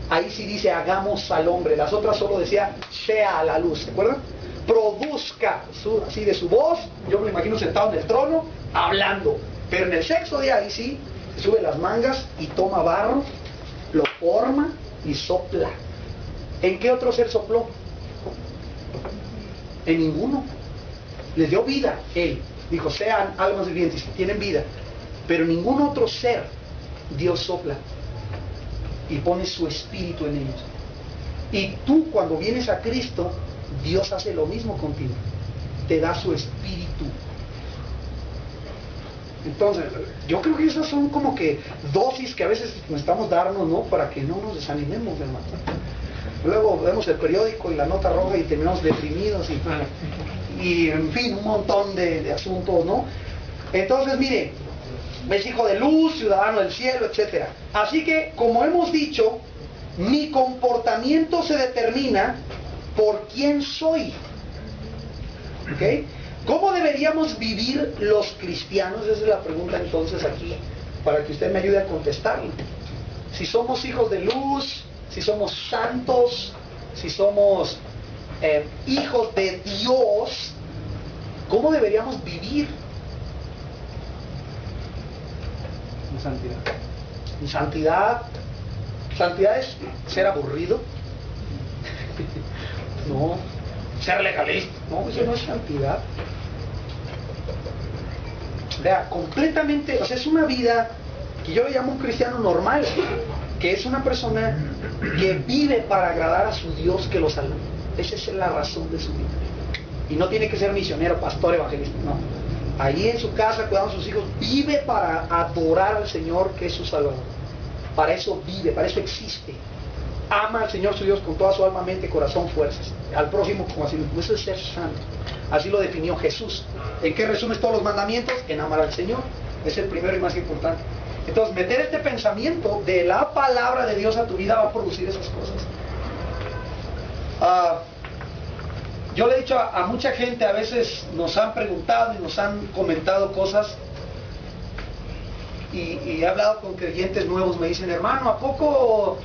[SPEAKER 1] Ahí sí dice hagamos al hombre. Las otras solo decía sea a la luz, ¿se acuerdan? Produzca así de su voz. Yo me imagino sentado en el trono hablando. Pero en el sexto día ahí sí se sube las mangas y toma barro, lo forma y sopla. ¿En qué otro ser sopló? En ninguno. Les dio vida él. Dijo sean almas vivientes, tienen vida. Pero ningún otro ser Dios sopla y pone su espíritu en ellos. Y tú cuando vienes a Cristo, Dios hace lo mismo contigo. Te da su espíritu. Entonces, yo creo que esas son como que dosis que a veces necesitamos darnos, ¿no? Para que no nos desanimemos, hermano. Luego vemos el periódico y la nota roja y terminamos deprimidos y en fin, un montón de asuntos, ¿no? Entonces, mire, es hijo de luz, ciudadano del cielo, etc. Así que, como hemos dicho, mi comportamiento se determina por quién soy. ¿Ok? ¿Cómo deberíamos vivir los cristianos? Esa es la pregunta entonces aquí, para que usted me ayude a contestarla. Si somos hijos de luz, si somos santos, si somos hijos de Dios, ¿cómo deberíamos vivir?
[SPEAKER 2] En santidad.
[SPEAKER 1] En santidad. ¿Santidad es ser aburrido? No. ¿Ser legalista? No, eso no es santidad. Vea, completamente, o sea, es una vida que yo le llamo un cristiano normal, que es una persona que vive para agradar a su Dios que lo salva. Esa es la razón de su vida. Y no tiene que ser misionero, pastor, evangelista, no. Ahí en su casa, cuidando a sus hijos, vive para adorar al Señor que es su Salvador. Para eso vive, para eso existe. Ama al Señor su Dios con toda su alma, mente, corazón, fuerzas. Al prójimo como a sí mismo. Eso es ser santo. Así lo definió Jesús. ¿En qué resumes todos los mandamientos? En amar al Señor. Es el primero y más importante. Entonces, meter este pensamiento de la palabra de Dios a tu vida va a producir esas cosas. Yo le he dicho a mucha gente, a veces nos han preguntado y nos han comentado cosas, y he hablado con creyentes nuevos, me dicen, hermano, ¿a poco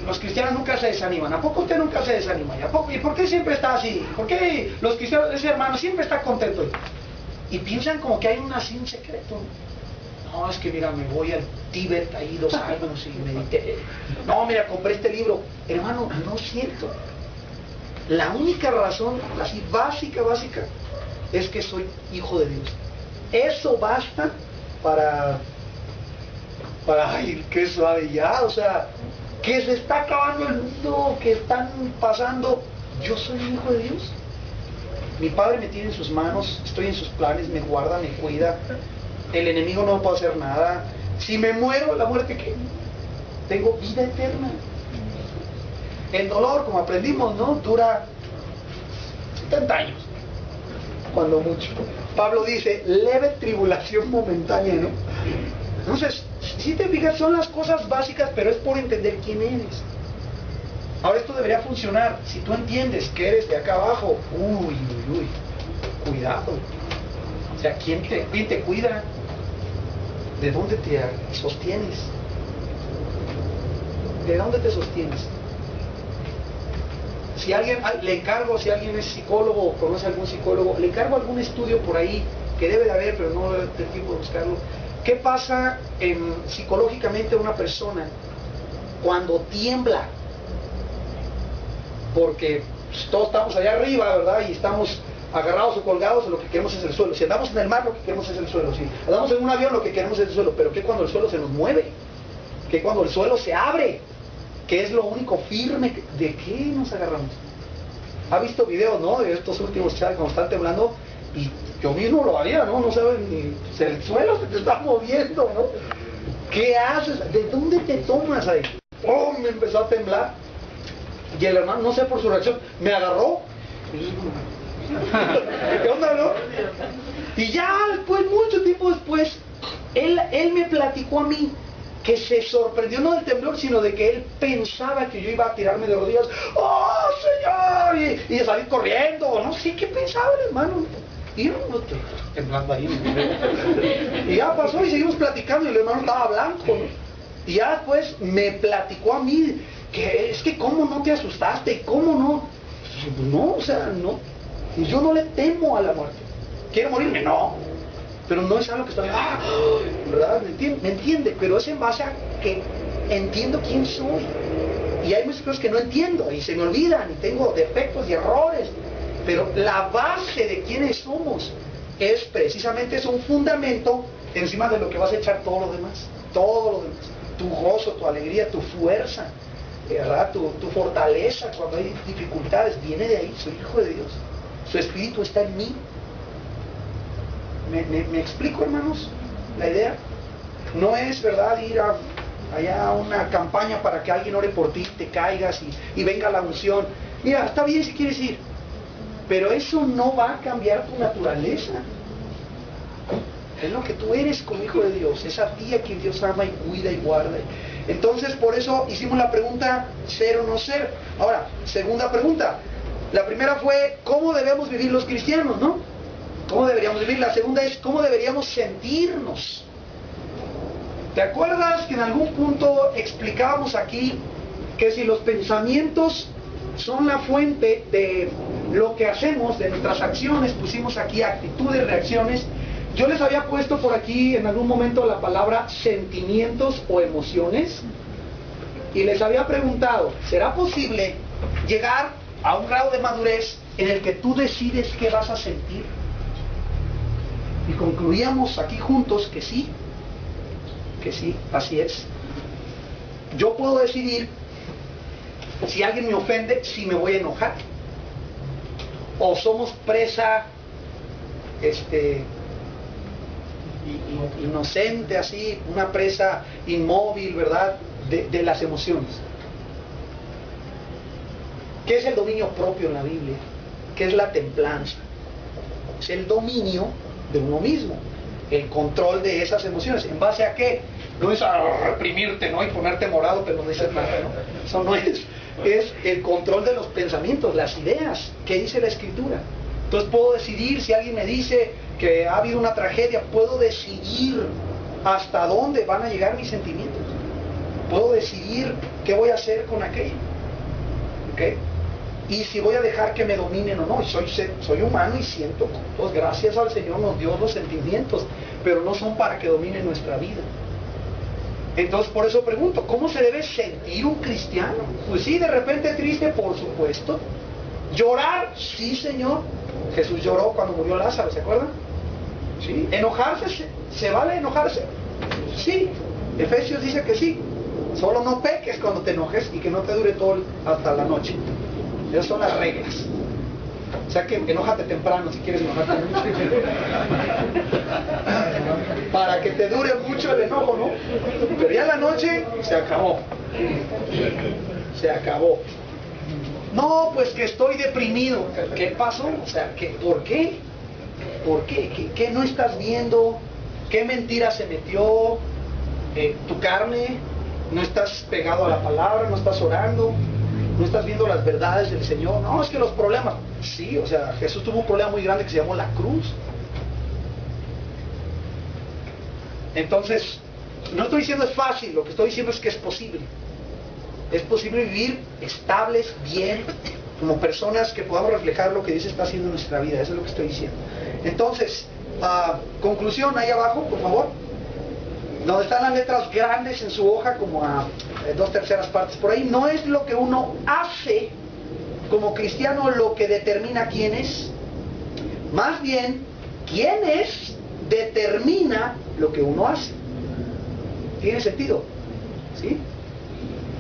[SPEAKER 1] los cristianos nunca se desaniman? ¿A poco usted nunca se desanima? ¿Y por qué siempre está así? ¿Por qué los cristianos, ese hermano siempre está contento? Y piensan como que hay un secreto. No, es que mira, me voy al Tíbet ahí 2 años y medité. No, mira, compré este libro. Hermano, no es cierto. La única razón, así básica, es que soy hijo de Dios. Eso basta para ay, qué suave ya, o sea, que se está acabando el mundo, que están pasando. Yo soy un hijo de Dios. Mi Padre me tiene en sus manos, estoy en sus planes, me guarda, me cuida. El enemigo no puede hacer nada. Si me muero, ¿la muerte qué? Tengo vida eterna. El dolor, como aprendimos, ¿no? Dura 70 años, cuando mucho. Pablo dice, leve tribulación momentánea, ¿no? Entonces, si te fijas, son las cosas básicas, pero es por entender quién eres. Ahora, esto debería funcionar. Si tú entiendes que eres de acá abajo, cuidado. O sea, ¿quién te cuida? ¿De dónde te sostienes? ¿De dónde te sostienes? Si alguien, le encargo, si alguien es psicólogo o conoce a algún psicólogo, le encargo algún estudio por ahí, que debe de haber, pero no debe tener tiempo de buscarlo. ¿Qué pasa psicológicamente a una persona cuando tiembla? Porque pues, todos estamos allá arriba, ¿verdad? Y estamos agarrados o colgados, lo que queremos es el suelo. Si andamos en el mar, lo que queremos es el suelo. Si andamos en un avión, lo que queremos es el suelo. Pero ¿qué cuando el suelo se nos mueve? ¿Qué cuando el suelo se abre? ¿Qué es lo único firme? ¿De qué nos agarramos? ¿Ha visto videos, no? De estos últimos chats cuando están temblando. Y yo mismo lo haría, ¿no? No sabes ni... El suelo se te está moviendo, ¿no? ¿Qué haces? ¿De dónde te tomas ahí? ¡Oh! Me empezó a temblar. Y el hermano, no sé por su reacción, me agarró. ¿Qué onda, no? Y ya después, mucho tiempo después, él me platicó a mí que se sorprendió no del temblor, sino de que él pensaba que yo iba a tirarme de rodillas. ¡Oh, Señor! Y de salir corriendo. No sé qué pensaba el hermano. Y yo temblando ahí. Y ya pasó y seguimos platicando y el hermano estaba blanco, ¿no? Y ya después me platicó a mí que es que cómo no te asustaste y cómo no. Pues no, o sea, no. Yo no le temo a la muerte. ¿Quiero morirme? No. Pero no es algo que estoy, ¿verdad? ¿Me entiende? Pero es en base a que entiendo quién soy. Y hay muchas cosas que no entiendo y se me olvidan y tengo defectos y errores. Pero la base de quiénes somos es precisamente es un fundamento encima de lo que vas a echar todo lo demás. Todo lo demás. Tu gozo, tu alegría, tu fuerza, ¿verdad? Tu fortaleza cuando hay dificultades viene de ahí. Soy hijo de Dios. Su espíritu está en mí. ¿Me explico, hermanos? La idea no es, ¿verdad?, ir allá a una campaña para que alguien ore por ti, te caigas y venga la unción. Mira, está bien si quieres ir, pero eso no va a cambiar tu naturaleza. Es lo que tú eres como hijo de Dios, es a ti a quien Dios ama y cuida y guarda. Entonces, por eso hicimos la pregunta, ¿ser o no ser? Ahora, segunda pregunta. La primera fue, ¿cómo debemos vivir los cristianos, no? ¿Cómo deberíamos vivir? La segunda es, ¿cómo deberíamos sentirnos? ¿Te acuerdas que en algún punto explicábamos aquí que si los pensamientos son la fuente de lo que hacemos, de nuestras acciones, pusimos aquí actitudes, reacciones? Yo les había puesto por aquí en algún momento la palabra sentimientos o emociones y les había preguntado, ¿será posible llegar a un grado de madurez en el que tú decides qué vas a sentir? Y concluíamos aquí juntos que sí, así es. Yo puedo decidir si alguien me ofende, si me voy a enojar, o somos presa inocente, así, una presa inmóvil, ¿verdad?, de las emociones. ¿Qué es el dominio propio en la Biblia? ¿Qué es la templanza? Es el dominio de uno mismo, el control de esas emociones. ¿En base a qué? No es a reprimirte, ¿no?, y ponerte morado, pero no dices nada, ¿no? Eso no es. Es el control de los pensamientos, las ideas. ¿Qué dice la Escritura? Entonces puedo decidir, si alguien me dice que ha habido una tragedia, puedo decidir hasta dónde van a llegar mis sentimientos. Puedo decidir qué voy a hacer con aquello. ¿Ok? Y si voy a dejar que me dominen o no. Soy humano y siento, pues gracias al Señor nos dio los sentimientos, pero no son para que dominen nuestra vida. Entonces por eso pregunto, ¿cómo se debe sentir un cristiano? Pues sí, de repente triste, por supuesto. Llorar, sí, Señor. Jesús lloró cuando murió Lázaro, ¿se acuerdan? Sí. ¿Enojarse? ¿Se vale enojarse? Sí. Efesios dice que sí. Solo no peques cuando te enojes y que no te dure hasta la noche. Esas son las reglas. O sea que enójate temprano si quieres enojarte mucho. Para que te dure mucho el enojo, ¿no? Pero ya en la noche se acabó. Se acabó. No, pues que estoy deprimido. ¿Qué pasó? O sea, ¿por qué? ¿Por qué? ¿Qué no estás viendo? ¿Qué mentira se metió tu carne? ¿No estás pegado a la palabra? ¿No estás orando? ¿No estás viendo las verdades del Señor? No, es que los problemas. Sí, o sea, Jesús tuvo un problema muy grande que se llamó la cruz. Entonces, no estoy diciendo es fácil, lo que estoy diciendo es que es posible. Es posible vivir estables, bien, como personas que podamos reflejar lo que Dios está haciendo en nuestra vida. Eso es lo que estoy diciendo. Entonces, conclusión ahí abajo, por favor. Donde están las letras grandes en su hoja, como a 2/3 partes por ahí. No es lo que uno hace como cristiano lo que determina quién es. Más bien, quién es determina lo que uno hace. ¿Tiene sentido? ¿Sí?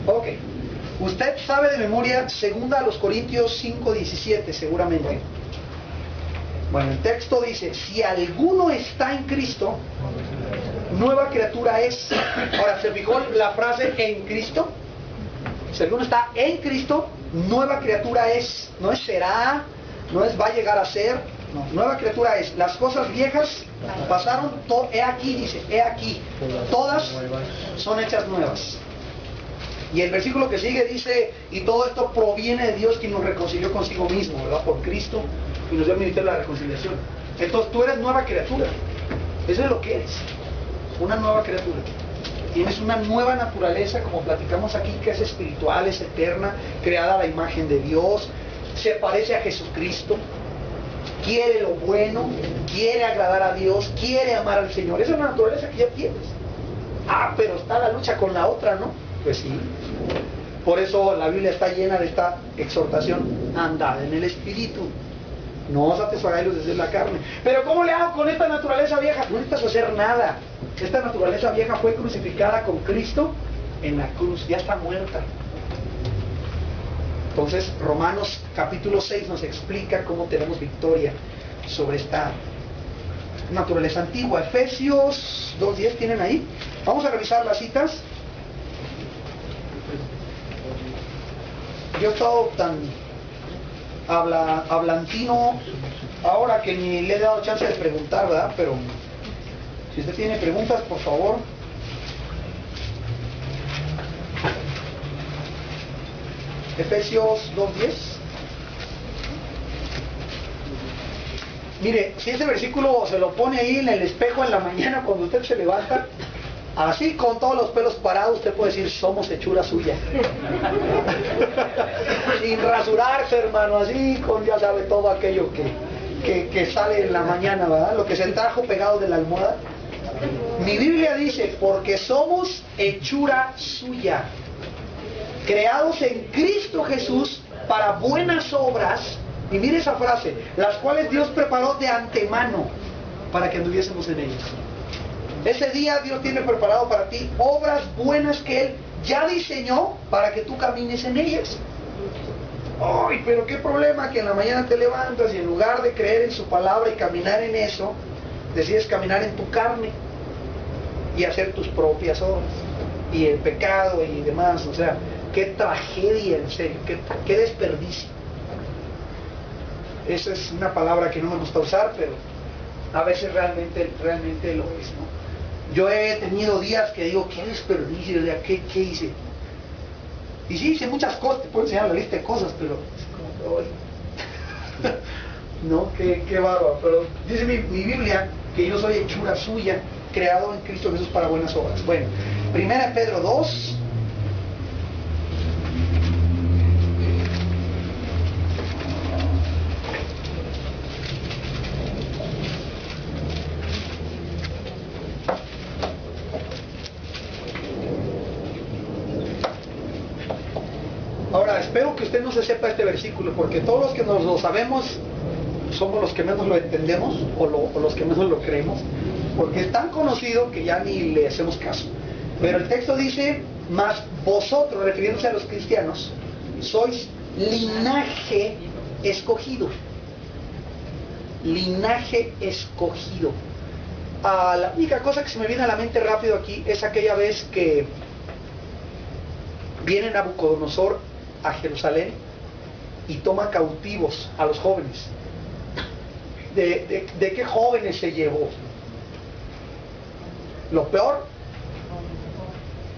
[SPEAKER 1] Ok. Usted sabe de memoria 2 Corintios 5:17, seguramente. Bueno, el texto dice, si alguno está en Cristo, nueva criatura es. Ahora, ¿se fijó la frase en Cristo? Si alguno está en Cristo, nueva criatura es. No es será, no es va a llegar a ser. No, nueva criatura es. Las cosas viejas pasaron, he aquí, dice, he aquí. Todas son hechas nuevas. Y el versículo que sigue dice, y todo esto proviene de Dios, quien nos reconcilió consigo mismo, ¿verdad? Por Cristo, y nos dio el ministerio de la reconciliación. Entonces tú eres nueva criatura. Eso es lo que eres. Una nueva criatura. Tienes una nueva naturaleza, como platicamos aquí, que es espiritual, es eterna, creada a la imagen de Dios, se parece a Jesucristo, quiere lo bueno, quiere agradar a Dios, quiere amar al Señor. Esa es una naturaleza que ya tienes. Pero está la lucha con la otra, ¿no? Pues sí. Por eso la Biblia está llena de esta exhortación: andad en el Espíritu, no os satisfagáis los deseos de la carne. Pero ¿cómo le hago con esta naturaleza vieja? No necesitas hacer nada. Esta naturaleza vieja fue crucificada con Cristo en la cruz, ya está muerta. Entonces Romanos capítulo 6 nos explica cómo tenemos victoria sobre esta naturaleza antigua. Efesios 2:10 tienen ahí. Vamos a revisar las citas. Yo he estado tan hablantino ahora que ni le he dado chance de preguntar, ¿verdad? Pero si usted tiene preguntas, por favor. Efesios 2:10. Mire, si ese versículo se lo pone ahí en el espejo en la mañana cuando usted se levanta, así con todos los pelos parados, usted puede decir, somos hechura suya. Sin rasurarse, hermano, así con ya sabe todo aquello que sale en la mañana, ¿verdad? Lo que se trajo pegado de la almohada. Mi Biblia dice, porque somos hechura suya, creados en Cristo Jesús para buenas obras. Y mire esa frase, las cuales Dios preparó de antemano para que anduviésemos en ellas. Ese día Dios tiene preparado para ti obras buenas que Él ya diseñó para que tú camines en ellas. ¡Ay, pero qué problema! Que en la mañana te levantas y en lugar de creer en su palabra y caminar en eso, decides caminar en tu carne y hacer tus propias obras. Y el pecado y demás, o sea, qué tragedia, en serio, qué desperdicio. Esa es una palabra que no me gusta usar, pero a veces realmente lo es, ¿no? Yo he tenido días que digo, qué desperdicio, ¿qué hice? Y sí, hice muchas cosas, te puedo enseñar la lista de cosas, pero es como, no, qué bárbaro. Pero dice mi Biblia que yo soy hechura suya, creado en Cristo Jesús para buenas obras. Bueno, 1 Pedro 2. Ahora, espero que usted no se sepa este versículo, porque todos los que nos lo sabemos somos los que menos lo entendemos o los que menos lo creemos, porque es tan conocido que ya ni le hacemos caso. Pero el texto dice, mas vosotros, refiriéndose a los cristianos, sois linaje escogido. Linaje escogido. La única cosa que se me viene a la mente rápido aquí es aquella vez que viene Nabucodonosor a Jerusalén y toma cautivos a los jóvenes. ¿De qué jóvenes se llevó? Lo peor,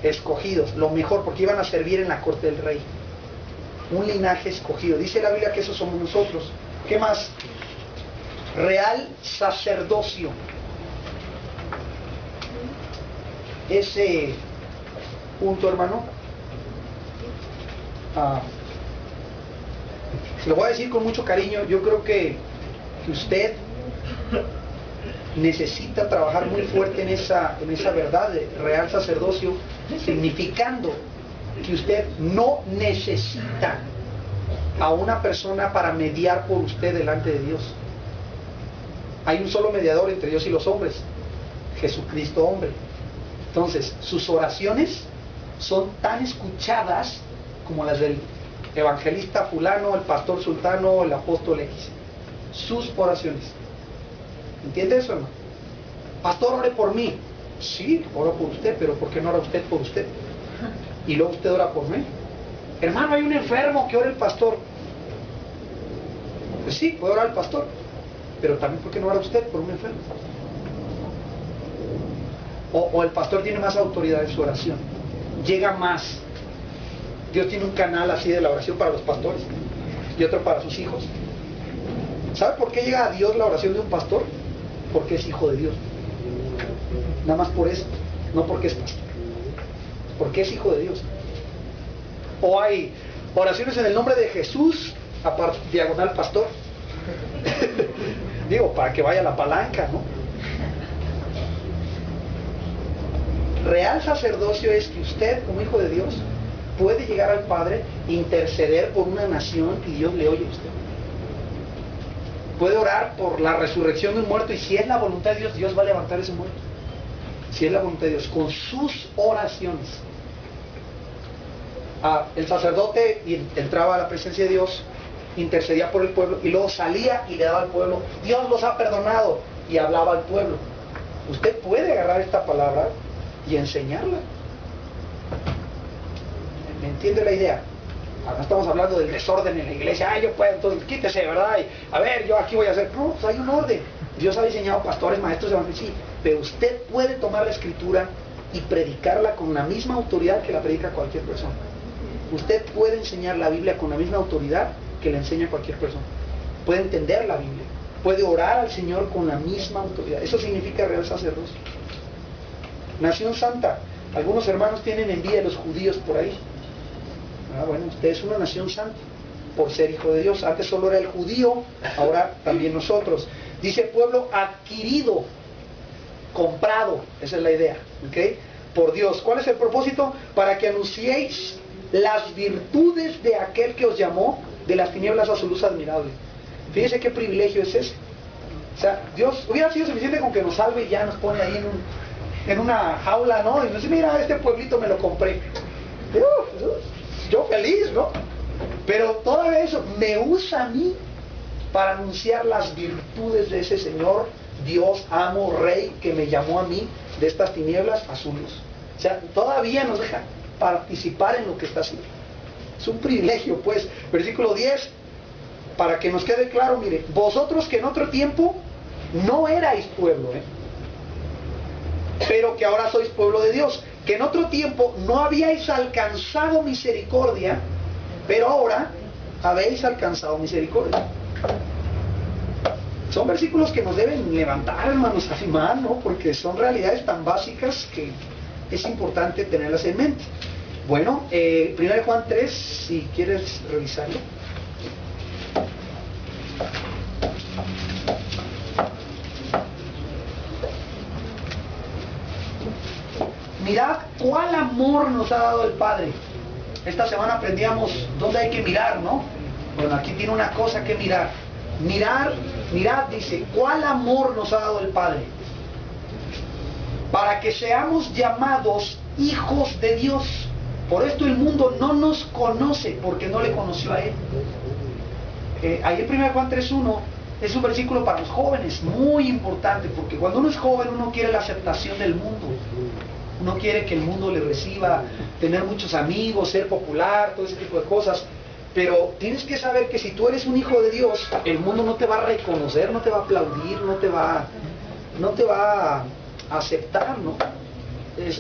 [SPEAKER 1] escogidos, lo mejor, porque iban a servir en la corte del rey. Un linaje escogido. Dice la Biblia que esos somos nosotros. ¿Qué más? Real sacerdocio. Ese punto, hermano, se lo voy a decir con mucho cariño. Yo creo que usted necesita trabajar muy fuerte en esa verdad de real sacerdocio, significando que usted no necesita a una persona para mediar por usted delante de Dios. Hay un solo mediador entre Dios y los hombres, Jesucristo hombre. Entonces, sus oraciones son tan escuchadas como las del evangelista fulano, el pastor sultano, el apóstol X. Sus oraciones. ¿Entiende eso, hermano? Pastor, ore por mí. Sí, oro por usted, pero ¿por qué no ora usted por usted? Y luego usted ora por mí. Hermano, hay un enfermo, que ore el pastor. Pues sí, puede orar el pastor, pero también ¿por qué no ora usted por un enfermo? O el pastor tiene más autoridad en su oración, llega más. Dios tiene un canal así de la oración para los pastores y otro para sus hijos. ¿Sabe por qué llega a Dios la oración de un pastor? Porque es hijo de Dios. Nada más por eso, no porque es pastor, porque es hijo de Dios. O hay oraciones en el nombre de Jesús, aparte, diagonal pastor. Digo, para que vaya la palanca, ¿no? Real sacerdocio es que usted, como hijo de Dios, puede llegar al Padre, interceder por una nación y Dios le oye a usted. Puede orar por la resurrección de un muerto y si es la voluntad de Dios, Dios va a levantar ese muerto. Si es la voluntad de Dios, con sus oraciones. El sacerdote entraba a la presencia de Dios, intercedía por el pueblo y luego salía y le daba al pueblo, Dios los ha perdonado, y hablaba al pueblo. Usted puede agarrar esta palabra y enseñarla. ¿Me entiende la idea? Ahora estamos hablando del desorden en la iglesia. Yo puedo, entonces quítese, ¿verdad? Y, a ver, yo aquí voy a hacer. No, pues hay un orden. Dios ha diseñado pastores, maestros, evangelistas, sí, pero usted puede tomar la escritura y predicarla con la misma autoridad que la predica cualquier persona. Usted puede enseñar la Biblia con la misma autoridad que la enseña cualquier persona. Puede entender la Biblia, puede orar al Señor con la misma autoridad. Eso significa real sacerdocio. Nación santa. Algunos hermanos tienen envidia de los judíos por ahí. Bueno, usted es una nación santa por ser hijo de Dios. Antes solo era el judío, ahora también nosotros. Dice pueblo adquirido, comprado, esa es la idea, ¿ok? Por Dios. ¿Cuál es el propósito? Para que anunciéis las virtudes de aquel que os llamó de las tinieblas a su luz admirable. Fíjese qué privilegio es ese. O sea, Dios hubiera sido suficiente con que nos salve y ya nos pone ahí en una jaula, ¿no? Y nos dice, mira, este pueblito me lo compré. Yo feliz, ¿no? Pero todavía eso me usa a mí para anunciar las virtudes de ese Señor, Dios, amo, Rey, que me llamó a mí de estas tinieblas a su luz. O sea, todavía nos deja participar en lo que está haciendo. Es un privilegio, pues. Versículo 10, para que nos quede claro, mire, vosotros que en otro tiempo no erais pueblo, pero que ahora sois pueblo de Dios, que en otro tiempo no habíais alcanzado misericordia, pero ahora habéis alcanzado misericordia. Son versículos que nos deben levantar, hermanos, a animar, ¿no? Porque son realidades tan básicas que es importante tenerlas en mente. Bueno, 1 Juan 3, si quieres revisarlo. Mirad cuál amor nos ha dado el Padre. Esta semana aprendíamos dónde hay que mirar, ¿no? Bueno, aquí tiene una cosa que mirar. Mirad, dice, cuál amor nos ha dado el Padre. Para que seamos llamados hijos de Dios. Por esto el mundo no nos conoce, porque no le conoció a Él. Ahí en 1 Juan 3:1 es un versículo para los jóvenes, muy importante, porque cuando uno es joven uno quiere la aceptación del mundo. Uno quiere que el mundo le reciba, tener muchos amigos, ser popular, todo ese tipo de cosas. Pero tienes que saber que si tú eres un hijo de Dios, el mundo no te va a reconocer, no te va a aplaudir, no te va a aceptar, ¿no?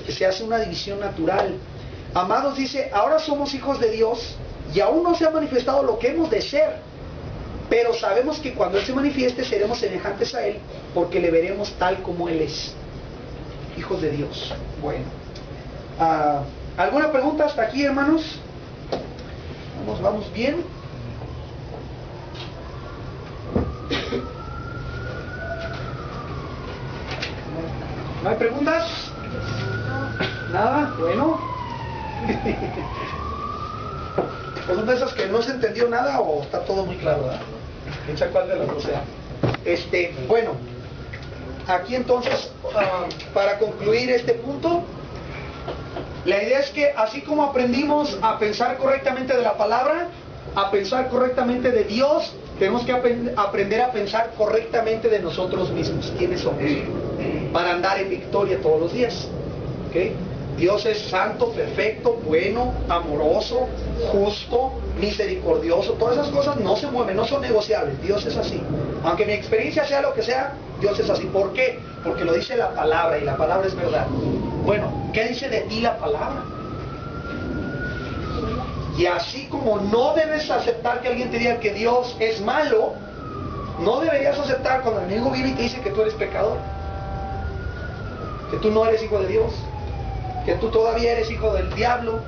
[SPEAKER 1] Se hace una división natural. Amados, dice, ahora somos hijos de Dios y aún no se ha manifestado lo que hemos de ser, pero sabemos que cuando Él se manifieste seremos semejantes a Él, porque le veremos tal como Él es. Hijos de Dios. Bueno, ¿alguna pregunta hasta aquí, hermanos? Vamos bien. ¿No hay preguntas? ¿Nada? Bueno. Pues son de esas que no se entendió nada o está todo muy claro, ¿verdad? Piensa cuál de las dos sea. Bueno, aquí entonces, para concluir este punto, la idea es que así como aprendimos a pensar correctamente de la palabra, a pensar correctamente de Dios, tenemos que aprender a pensar correctamente de nosotros mismos, quiénes somos, para andar en victoria todos los días. ¿Okay? Dios es santo, perfecto, bueno, amoroso, justo, misericordioso. Todas esas cosas no se mueven, no son negociables. Dios es así. Aunque mi experiencia sea lo que sea, Dios es así. ¿Por qué? Porque lo dice la palabra y la palabra es verdad. Bueno, ¿qué dice de ti la palabra? Y así como no debes aceptar que alguien te diga que Dios es malo, no deberías aceptar cuando el enemigo viene y te dice que tú eres pecador, que tú no eres hijo de Dios, que tú todavía eres hijo del diablo,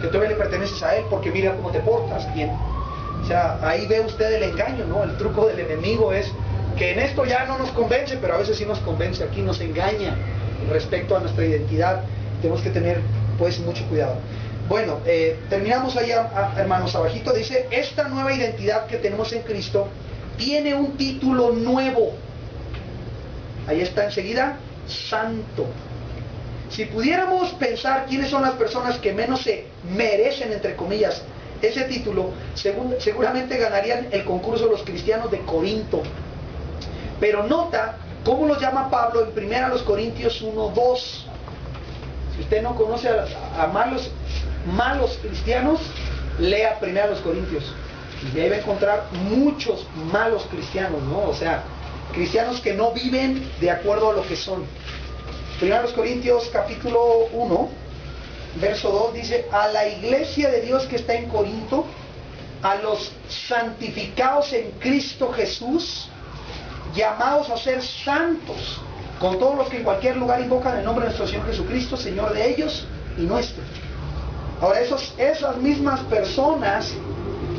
[SPEAKER 1] que todavía le perteneces a él porque mira cómo te portas bien. O sea, ahí ve usted el engaño, ¿no? El truco del enemigo es que en esto ya no nos convence, pero a veces sí nos convence, aquí nos engaña respecto a nuestra identidad. Tenemos que tener pues mucho cuidado. Bueno, terminamos allá, hermanos, abajito. Dice, esta nueva identidad que tenemos en Cristo tiene un título nuevo. Ahí está enseguida, santo. Si pudiéramos pensar quiénes son las personas que menos se merecen, entre comillas, ese título, seguramente ganarían el concurso de los cristianos de Corinto. Pero nota cómo los llama Pablo en 1 Corintios 1:2. Si usted no conoce a malos cristianos, lea 1 Corintios. Y ahí va a encontrar muchos malos cristianos, ¿no? O sea, cristianos que no viven de acuerdo a lo que son. 1 Corintios capítulo 1, verso 2 dice, a la iglesia de Dios que está en Corinto, a los santificados en Cristo Jesús, llamados a ser santos, con todos los que en cualquier lugar invocan el nombre de nuestro Señor Jesucristo, Señor de ellos y nuestro. Ahora esas mismas personas,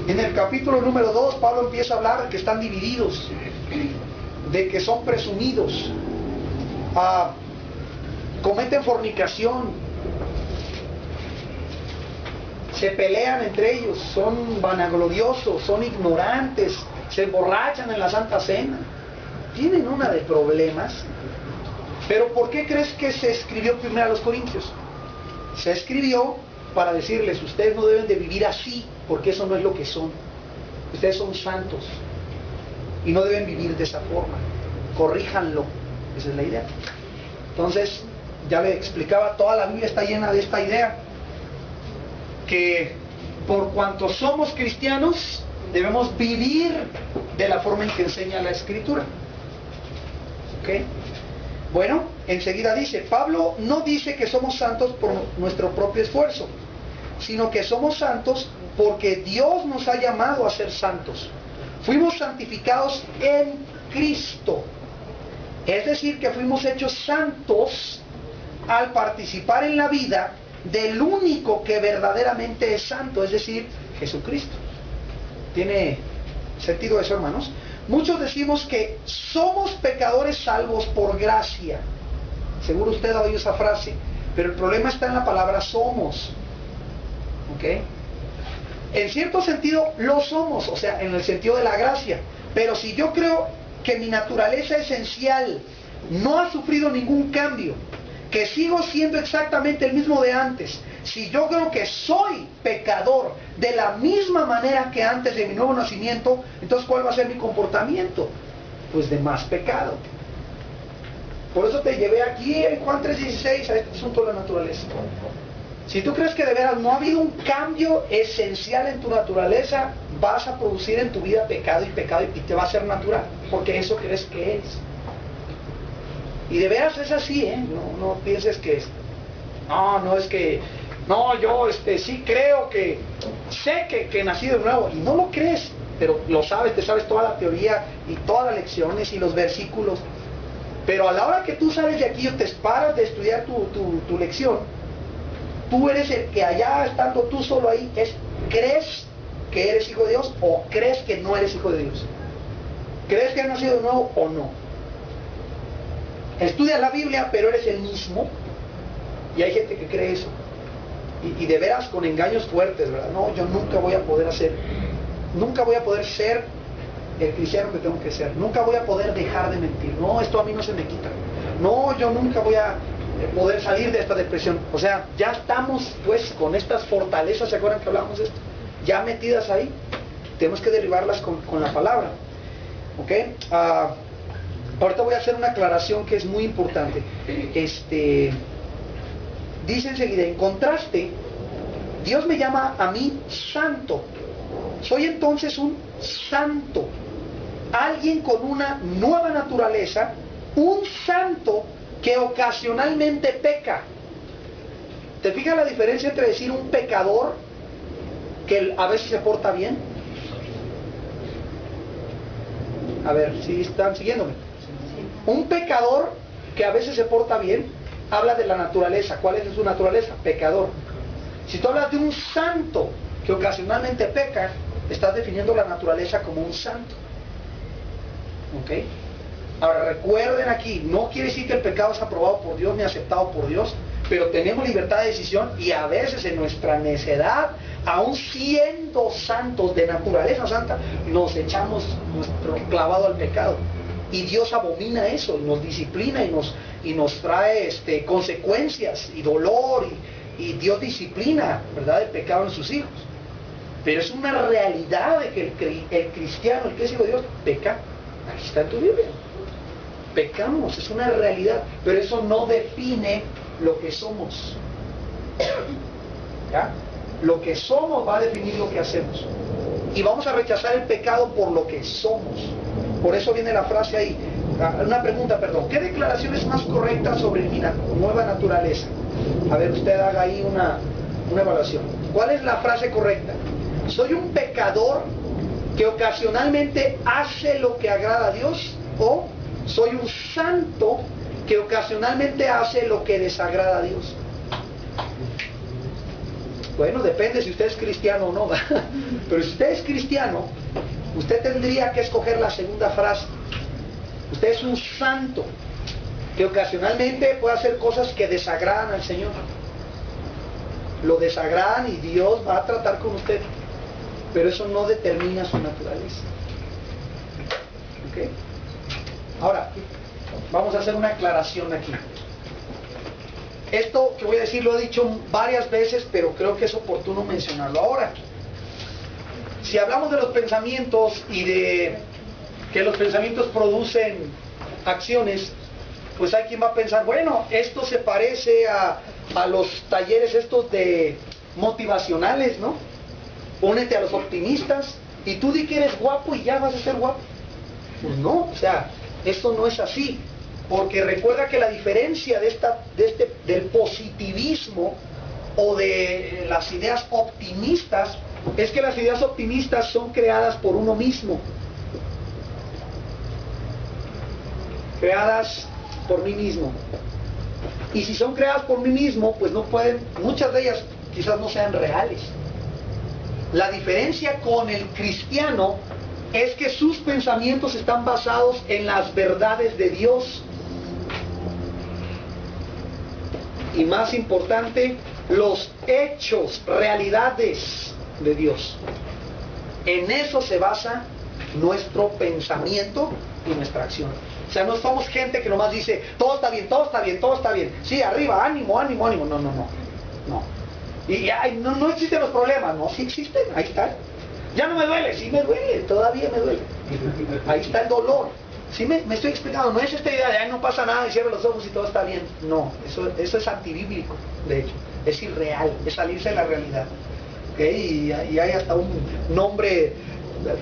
[SPEAKER 1] en el capítulo número 2, Pablo empieza a hablar de que están divididos, de que son presumidos, cometen fornicación, se pelean entre ellos, son vanagloriosos, son ignorantes, se emborrachan en la Santa Cena, tienen una de problemas. Pero ¿por qué crees que se escribió primero a los Corintios? Se escribió para decirles, ustedes no deben de vivir así, porque eso no es lo que son. Ustedes son santos y no deben vivir de esa forma. Corríjanlo. Esa es la idea. Entonces, ya le explicaba, toda la Biblia está llena de esta idea, que por cuanto somos cristianos, debemos vivir de la forma en que enseña la Escritura. ¿Ok? Bueno, enseguida dice, Pablo no dice que somos santos por nuestro propio esfuerzo, sino que somos santos porque Dios nos ha llamado a ser santos. Fuimos santificados en Cristo. Es decir, que fuimos hechos santos al participar en la vida del único que verdaderamente es santo, es decir, Jesucristo. ¿Tiene sentido eso, hermanos? Muchos decimos que somos pecadores salvos por gracia. Seguro usted ha oído esa frase, pero el problema está en la palabra somos. ¿Ok? En cierto sentido lo somos, o sea, en el sentido de la gracia. Pero si yo creo que mi naturaleza esencial no ha sufrido ningún cambio, que sigo siendo exactamente el mismo de antes, si yo creo que soy pecador de la misma manera que antes de mi nuevo nacimiento, entonces ¿cuál va a ser mi comportamiento? Pues de más pecado. Por eso te llevé aquí en Juan 3:16 a este asunto de la naturaleza. Si tú crees que de veras no ha habido un cambio esencial en tu naturaleza, vas a producir en tu vida pecado y te va a ser natural, porque eso crees que es. Y de veras es así, ¿eh? No pienses que es... No, es que... No, yo sí creo que... Sé que nací de nuevo, y no lo crees, pero lo sabes, te sabes toda la teoría y todas las lecciones y los versículos. Pero a la hora que tú sales de aquí o te paras de estudiar tu lección, tú eres el que allá, estando tú solo ahí, ¿crees que eres hijo de Dios o crees que no eres hijo de Dios? ¿Crees que has nacido de nuevo o no? Estudias la Biblia, pero eres el mismo. Y hay gente que cree eso. Y de veras con engaños fuertes, ¿verdad? No, yo nunca voy a poder ser el cristiano que tengo que ser. Nunca voy a poder dejar de mentir. No, esto a mí no se me quita. No, yo nunca voy a poder salir de esta depresión. O sea, ya estamos pues con estas fortalezas, ¿se acuerdan que hablábamos de esto? Ya metidas ahí. Tenemos que derribarlas con la palabra. ¿Ok? Ahorita voy a hacer una aclaración que es muy importante. Dice enseguida, en contraste, Dios me llama a mí santo. Soy entonces un santo. Alguien con una nueva naturaleza, un santo que ocasionalmente peca. ¿Te fijas la diferencia entre decir un pecador que a veces se porta bien? A ver, si están siguiéndome. Un pecador que a veces se porta bien, habla de la naturaleza. ¿Cuál es su naturaleza? Pecador. Si tú hablas de un santo que ocasionalmente peca, estás definiendo la naturaleza como un santo. ¿Ok? Ahora recuerden aquí, no quiere decir que el pecado es aprobado por Dios ni aceptado por Dios, pero tenemos libertad de decisión y a veces en nuestra necedad, aún siendo santos de naturaleza santa, nos echamos nuestro clavado al pecado. Y Dios abomina eso, y nos disciplina y nos trae consecuencias y dolor, y Dios disciplina, ¿verdad?, el pecado en sus hijos. Pero es una realidad de que el cristiano, el que es hijo de Dios, peca. Aquí está en tu Biblia. Pecamos, es una realidad, pero eso no define lo que somos. ¿Ya? Lo que somos va a definir lo que hacemos. Y vamos a rechazar el pecado por lo que somos. Por eso viene la frase ahí. Una pregunta, perdón. ¿Qué declaración es más correcta sobre mi nueva naturaleza? A ver, usted haga ahí una evaluación. ¿Cuál es la frase correcta? ¿Soy un pecador que ocasionalmente hace lo que agrada a Dios? ¿O soy un santo que ocasionalmente hace lo que desagrada a Dios? Bueno, depende si usted es cristiano o no. Pero si usted es cristiano, usted tendría que escoger la segunda frase. Usted es un santo que ocasionalmente puede hacer cosas que desagradan al Señor. Lo desagradan y Dios va a tratar con usted. Pero eso no determina su naturaleza. ¿Ok? Ahora, vamos a hacer una aclaración aquí. Esto que voy a decir lo he dicho varias veces, pero creo que es oportuno mencionarlo ahora. Si hablamos de los pensamientos y de que los pensamientos producen acciones, pues hay quien va a pensar, bueno, esto se parece a los talleres estos de motivacionales, ¿no? Únete a los optimistas y tú di que eres guapo y ya vas a ser guapo. Pues no, o sea, esto no es así. Porque recuerda que la diferencia del positivismo o de las ideas optimistas es que las ideas optimistas son creadas por uno mismo. Creadas por mí mismo. Y si son creadas por mí mismo, pues no pueden, muchas de ellas quizás no sean reales. La diferencia con el cristiano es que sus pensamientos están basados en las verdades de Dios. Y más importante, los hechos, realidades de Dios. En eso se basa nuestro pensamiento y nuestra acción. O sea, no somos gente que nomás dice, todo está bien, todo está bien, todo está bien. Sí, arriba, ánimo, ánimo, ánimo. No. Y no existen los problemas, no, sí existen, ahí están. Ya no me duele, sí me duele, todavía me duele. Ahí está el dolor. ¿Sí me estoy explicando? No es esta idea de, no pasa nada, y cierra los ojos y todo está bien. No, eso es antibíblico, de hecho. Es irreal, es salirse de la realidad. ¿Okay? Y hay hasta un nombre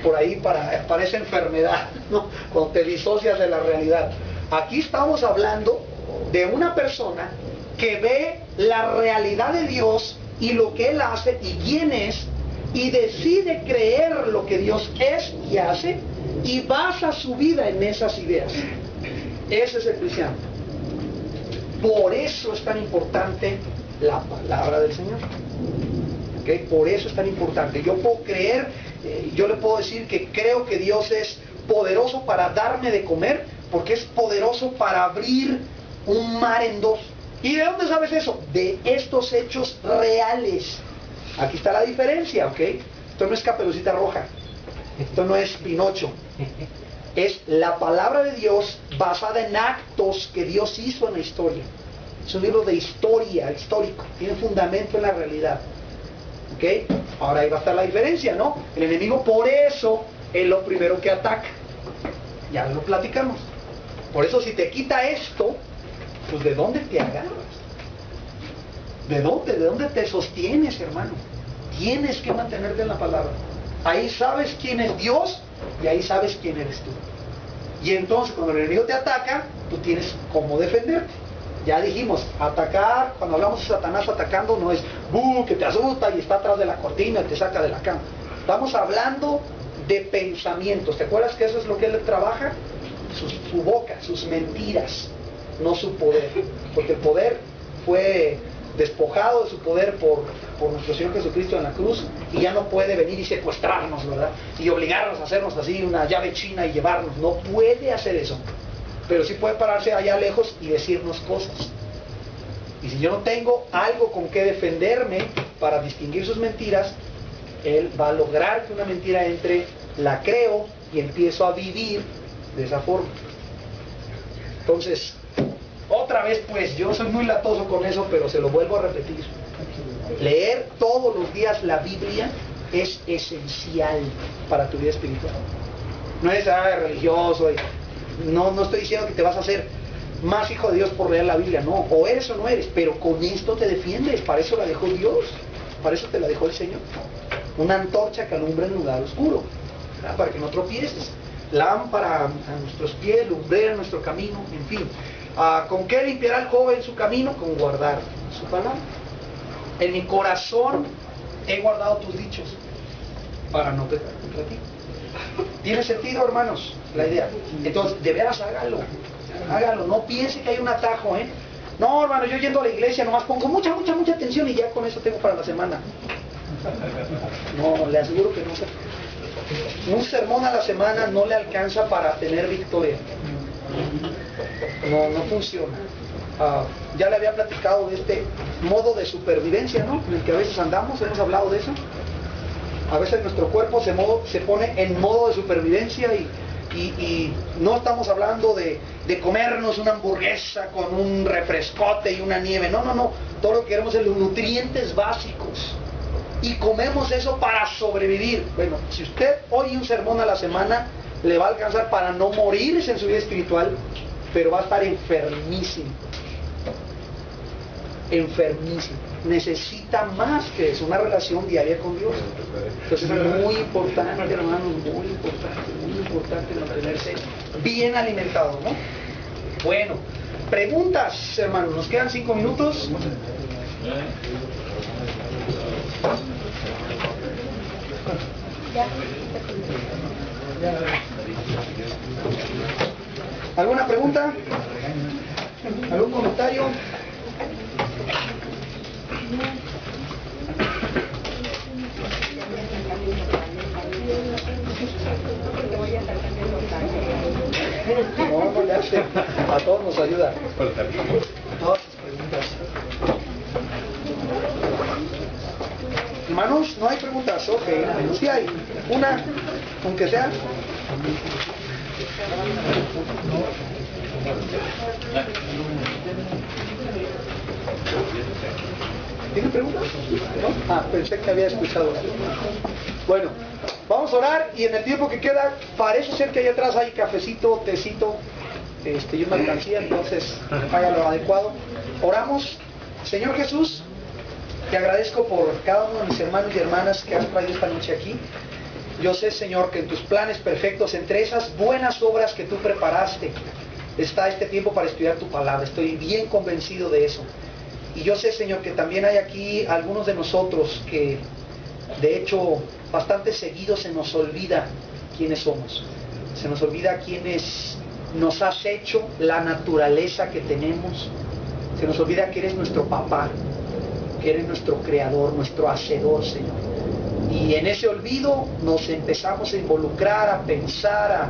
[SPEAKER 1] por ahí para esa enfermedad, ¿no? Cuando te disocias de la realidad. Aquí estamos hablando de una persona que ve la realidad de Dios y lo que Él hace y quién es, y decide creer lo que Dios es y hace, y basa su vida en esas ideas. Ese es el cristiano. Por eso es tan importante la palabra del Señor. ¿Okay? Por eso es tan importante. Yo puedo creer, yo le puedo decir que creo que Dios es poderoso para darme de comer, porque es poderoso para abrir un mar en dos. ¿Y de dónde sabes eso? De estos hechos reales. Aquí está la diferencia, ¿ok? Esto no es Caperucita Roja. Esto no es Pinocho. Es la palabra de Dios basada en actos que Dios hizo en la historia. Es un libro de historia, histórico. Tiene fundamento en la realidad. ¿Ok? Ahora ahí va a estar la diferencia, ¿no? El enemigo por eso es lo primero que ataca. Ya lo platicamos. Por eso si te quita esto, pues ¿de dónde te agarras? ¿De dónde? ¿De dónde te sostienes, hermano? Tienes que mantenerte en la palabra. Ahí sabes quién es Dios y ahí sabes quién eres tú. Y entonces cuando el enemigo te ataca, tú tienes cómo defenderte. Ya dijimos, atacar, cuando hablamos de Satanás atacando, no es que te asusta y está atrás de la cortina y te saca de la cama. Estamos hablando de pensamientos. ¿Te acuerdas que eso es lo que él trabaja? Su boca, sus mentiras, no su poder. Porque el poder fue despojado de su poder por nuestro Señor Jesucristo en la cruz, y ya no puede venir y secuestrarnos, ¿verdad? Y obligarnos a hacernos así una llave china y llevarnos. No puede hacer eso. Pero sí puede pararse allá lejos y decirnos cosas. Y si yo no tengo algo con que defenderme para distinguir sus mentiras, él va a lograr que una mentira entre, la creo y empiezo a vivir de esa forma. Entonces, otra vez pues, yo soy muy latoso con eso, pero se lo vuelvo a repetir. Leer todos los días la Biblia es esencial para tu vida espiritual. No es religioso, no estoy diciendo que te vas a hacer más hijo de Dios por leer la Biblia, no, o eres o no eres, pero con esto te defiendes, para eso la dejó Dios, para eso te la dejó el Señor. Una antorcha que alumbra en lugar oscuro, ¿verdad? Para que no tropieces. Lámpara a nuestros pies, lumbrera a nuestro camino, en fin. ¿Con qué limpiará el joven su camino? Con guardar su palabra. En mi corazón he guardado tus dichos para no pecar contra ti. ¿Tiene sentido, hermanos, la idea? Entonces, de veras hágalo, no piense que hay un atajo, ¿eh? No, hermano, yo yendo a la iglesia nomás pongo mucha atención y ya con eso tengo para la semana. No, le aseguro que no. Un sermón a la semana no le alcanza para tener victoria. No funciona. Ya le había platicado de este modo de supervivencia, ¿no? En el que a veces andamos, hemos hablado de eso. A veces nuestro cuerpo se pone en modo de supervivencia y no estamos hablando de comernos una hamburguesa con un refrescote y una nieve. No. Todo lo que queremos es los nutrientes básicos. Y comemos eso para sobrevivir. Bueno, si usted oye un sermón a la semana, le va a alcanzar para no morirse en su vida espiritual, pero va a estar enfermísimo. Necesita más que eso, una relación diaria con Dios. Entonces es muy importante, hermanos, muy importante mantenerse bien alimentado, ¿no? Bueno, preguntas, hermanos, nos quedan 5 minutos. ¿Alguna pregunta? ¿Algún comentario? No le hace. A todos nos ayuda. Todas sus preguntas. Hermanos, no hay preguntas. Ok, sí hay. Una, aunque sea. ¿Tiene preguntas? ¿No? Pensé que había escuchado. Bueno, Vamos a orar y en el tiempo que queda, parece ser que allá atrás hay cafecito, tecito, y una alcancía, entonces haga lo adecuado. Oramos. Señor Jesús, te agradezco por cada uno de mis hermanos y hermanas que has traído esta noche aquí. Yo sé, Señor, que en tus planes perfectos, entre esas buenas obras que tú preparaste, está este tiempo para estudiar tu palabra. Estoy bien convencido de eso. Y yo sé, Señor, que también hay aquí algunos de nosotros que, de hecho, bastante seguido se nos olvida quiénes somos. Se nos olvida quiénes nos has hecho, la naturaleza que tenemos. Se nos olvida que eres nuestro papá, que eres nuestro creador, nuestro hacedor, Señor. Y en ese olvido nos empezamos a involucrar, a pensar,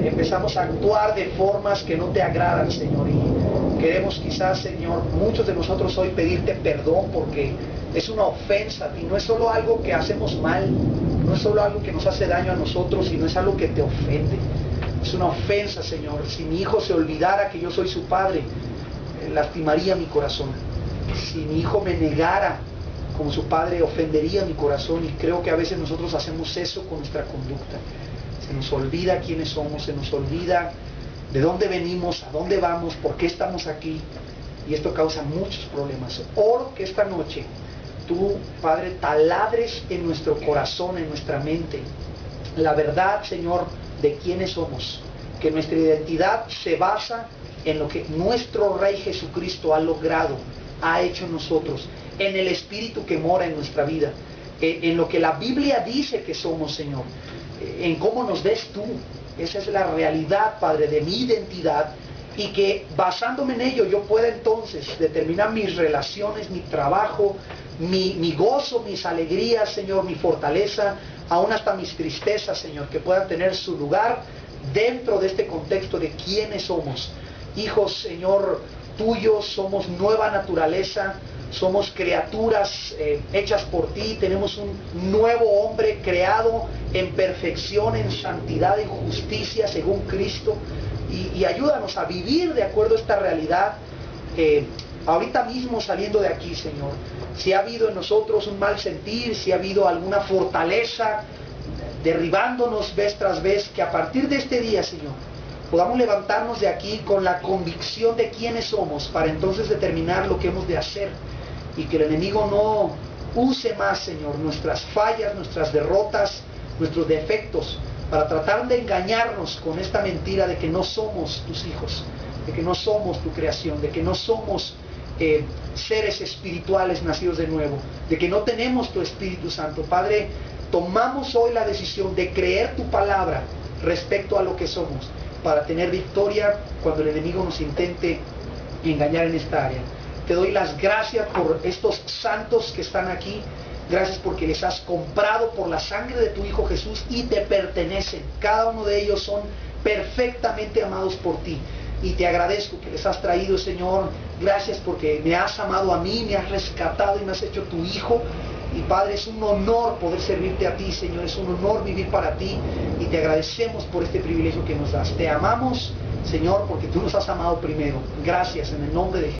[SPEAKER 1] empezamos a actuar de formas que no te agradan, Señor. Y queremos quizás, Señor, muchos de nosotros hoy pedirte perdón porque es una ofensa a ti. No es solo algo que hacemos mal, no es solo algo que nos hace daño a nosotros, sino es algo que te ofende. Es una ofensa, Señor. Si mi hijo se olvidara que yo soy su padre, lastimaría mi corazón. Si mi hijo me negara como su padre, ofendería mi corazón. Y creo que a veces nosotros hacemos eso con nuestra conducta. Se nos olvida quiénes somos, se nos olvida de dónde venimos, a dónde vamos, por qué estamos aquí. Y esto causa muchos problemas. Oro que esta noche tú, Padre, taladres en nuestro corazón, en nuestra mente, la verdad, Señor, de quiénes somos. Que nuestra identidad se basa en lo que nuestro Rey Jesucristo ha logrado, ha hecho en nosotros, en el Espíritu que mora en nuestra vida, en lo que la Biblia dice que somos, Señor, en cómo nos ves tú. Esa es la realidad, Padre, de mi identidad, y que basándome en ello yo pueda entonces determinar mis relaciones, mi trabajo, mi gozo, mis alegrías, Señor, mi fortaleza, aún hasta mis tristezas, Señor, que puedan tener su lugar dentro de este contexto de quiénes somos. Hijos, Señor, tuyos, somos nueva naturaleza, somos criaturas hechas por ti, tenemos un nuevo hombre creado en perfección, en santidad y justicia según Cristo, y ayúdanos a vivir de acuerdo a esta realidad. Ahorita mismo saliendo de aquí, Señor, si ha habido en nosotros un mal sentir, si ha habido alguna fortaleza derribándonos vez tras vez, que a partir de este día, Señor, podamos levantarnos de aquí con la convicción de quiénes somos, para entonces determinar lo que hemos de hacer, y que el enemigo no use más, Señor, nuestras fallas, nuestras derrotas, nuestros defectos, para tratar de engañarnos con esta mentira de que no somos tus hijos, de que no somos tu creación, de que no somos seres espirituales nacidos de nuevo, de que no tenemos tu Espíritu Santo. Padre, tomamos hoy la decisión de creer tu palabra respecto a lo que somos, para tener victoria cuando el enemigo nos intente engañar en esta área. Te doy las gracias por estos santos que están aquí. Gracias porque les has comprado por la sangre de tu Hijo Jesús y te pertenecen. Cada uno de ellos son perfectamente amados por ti. Y te agradezco que les has traído, Señor. Gracias porque me has amado a mí, me has rescatado y me has hecho tu Hijo. Y Padre, es un honor poder servirte a ti, Señor. Es un honor vivir para ti. Y te agradecemos por este privilegio que nos das. Te amamos, Señor, porque tú nos has amado primero. Gracias en el nombre de Jesús.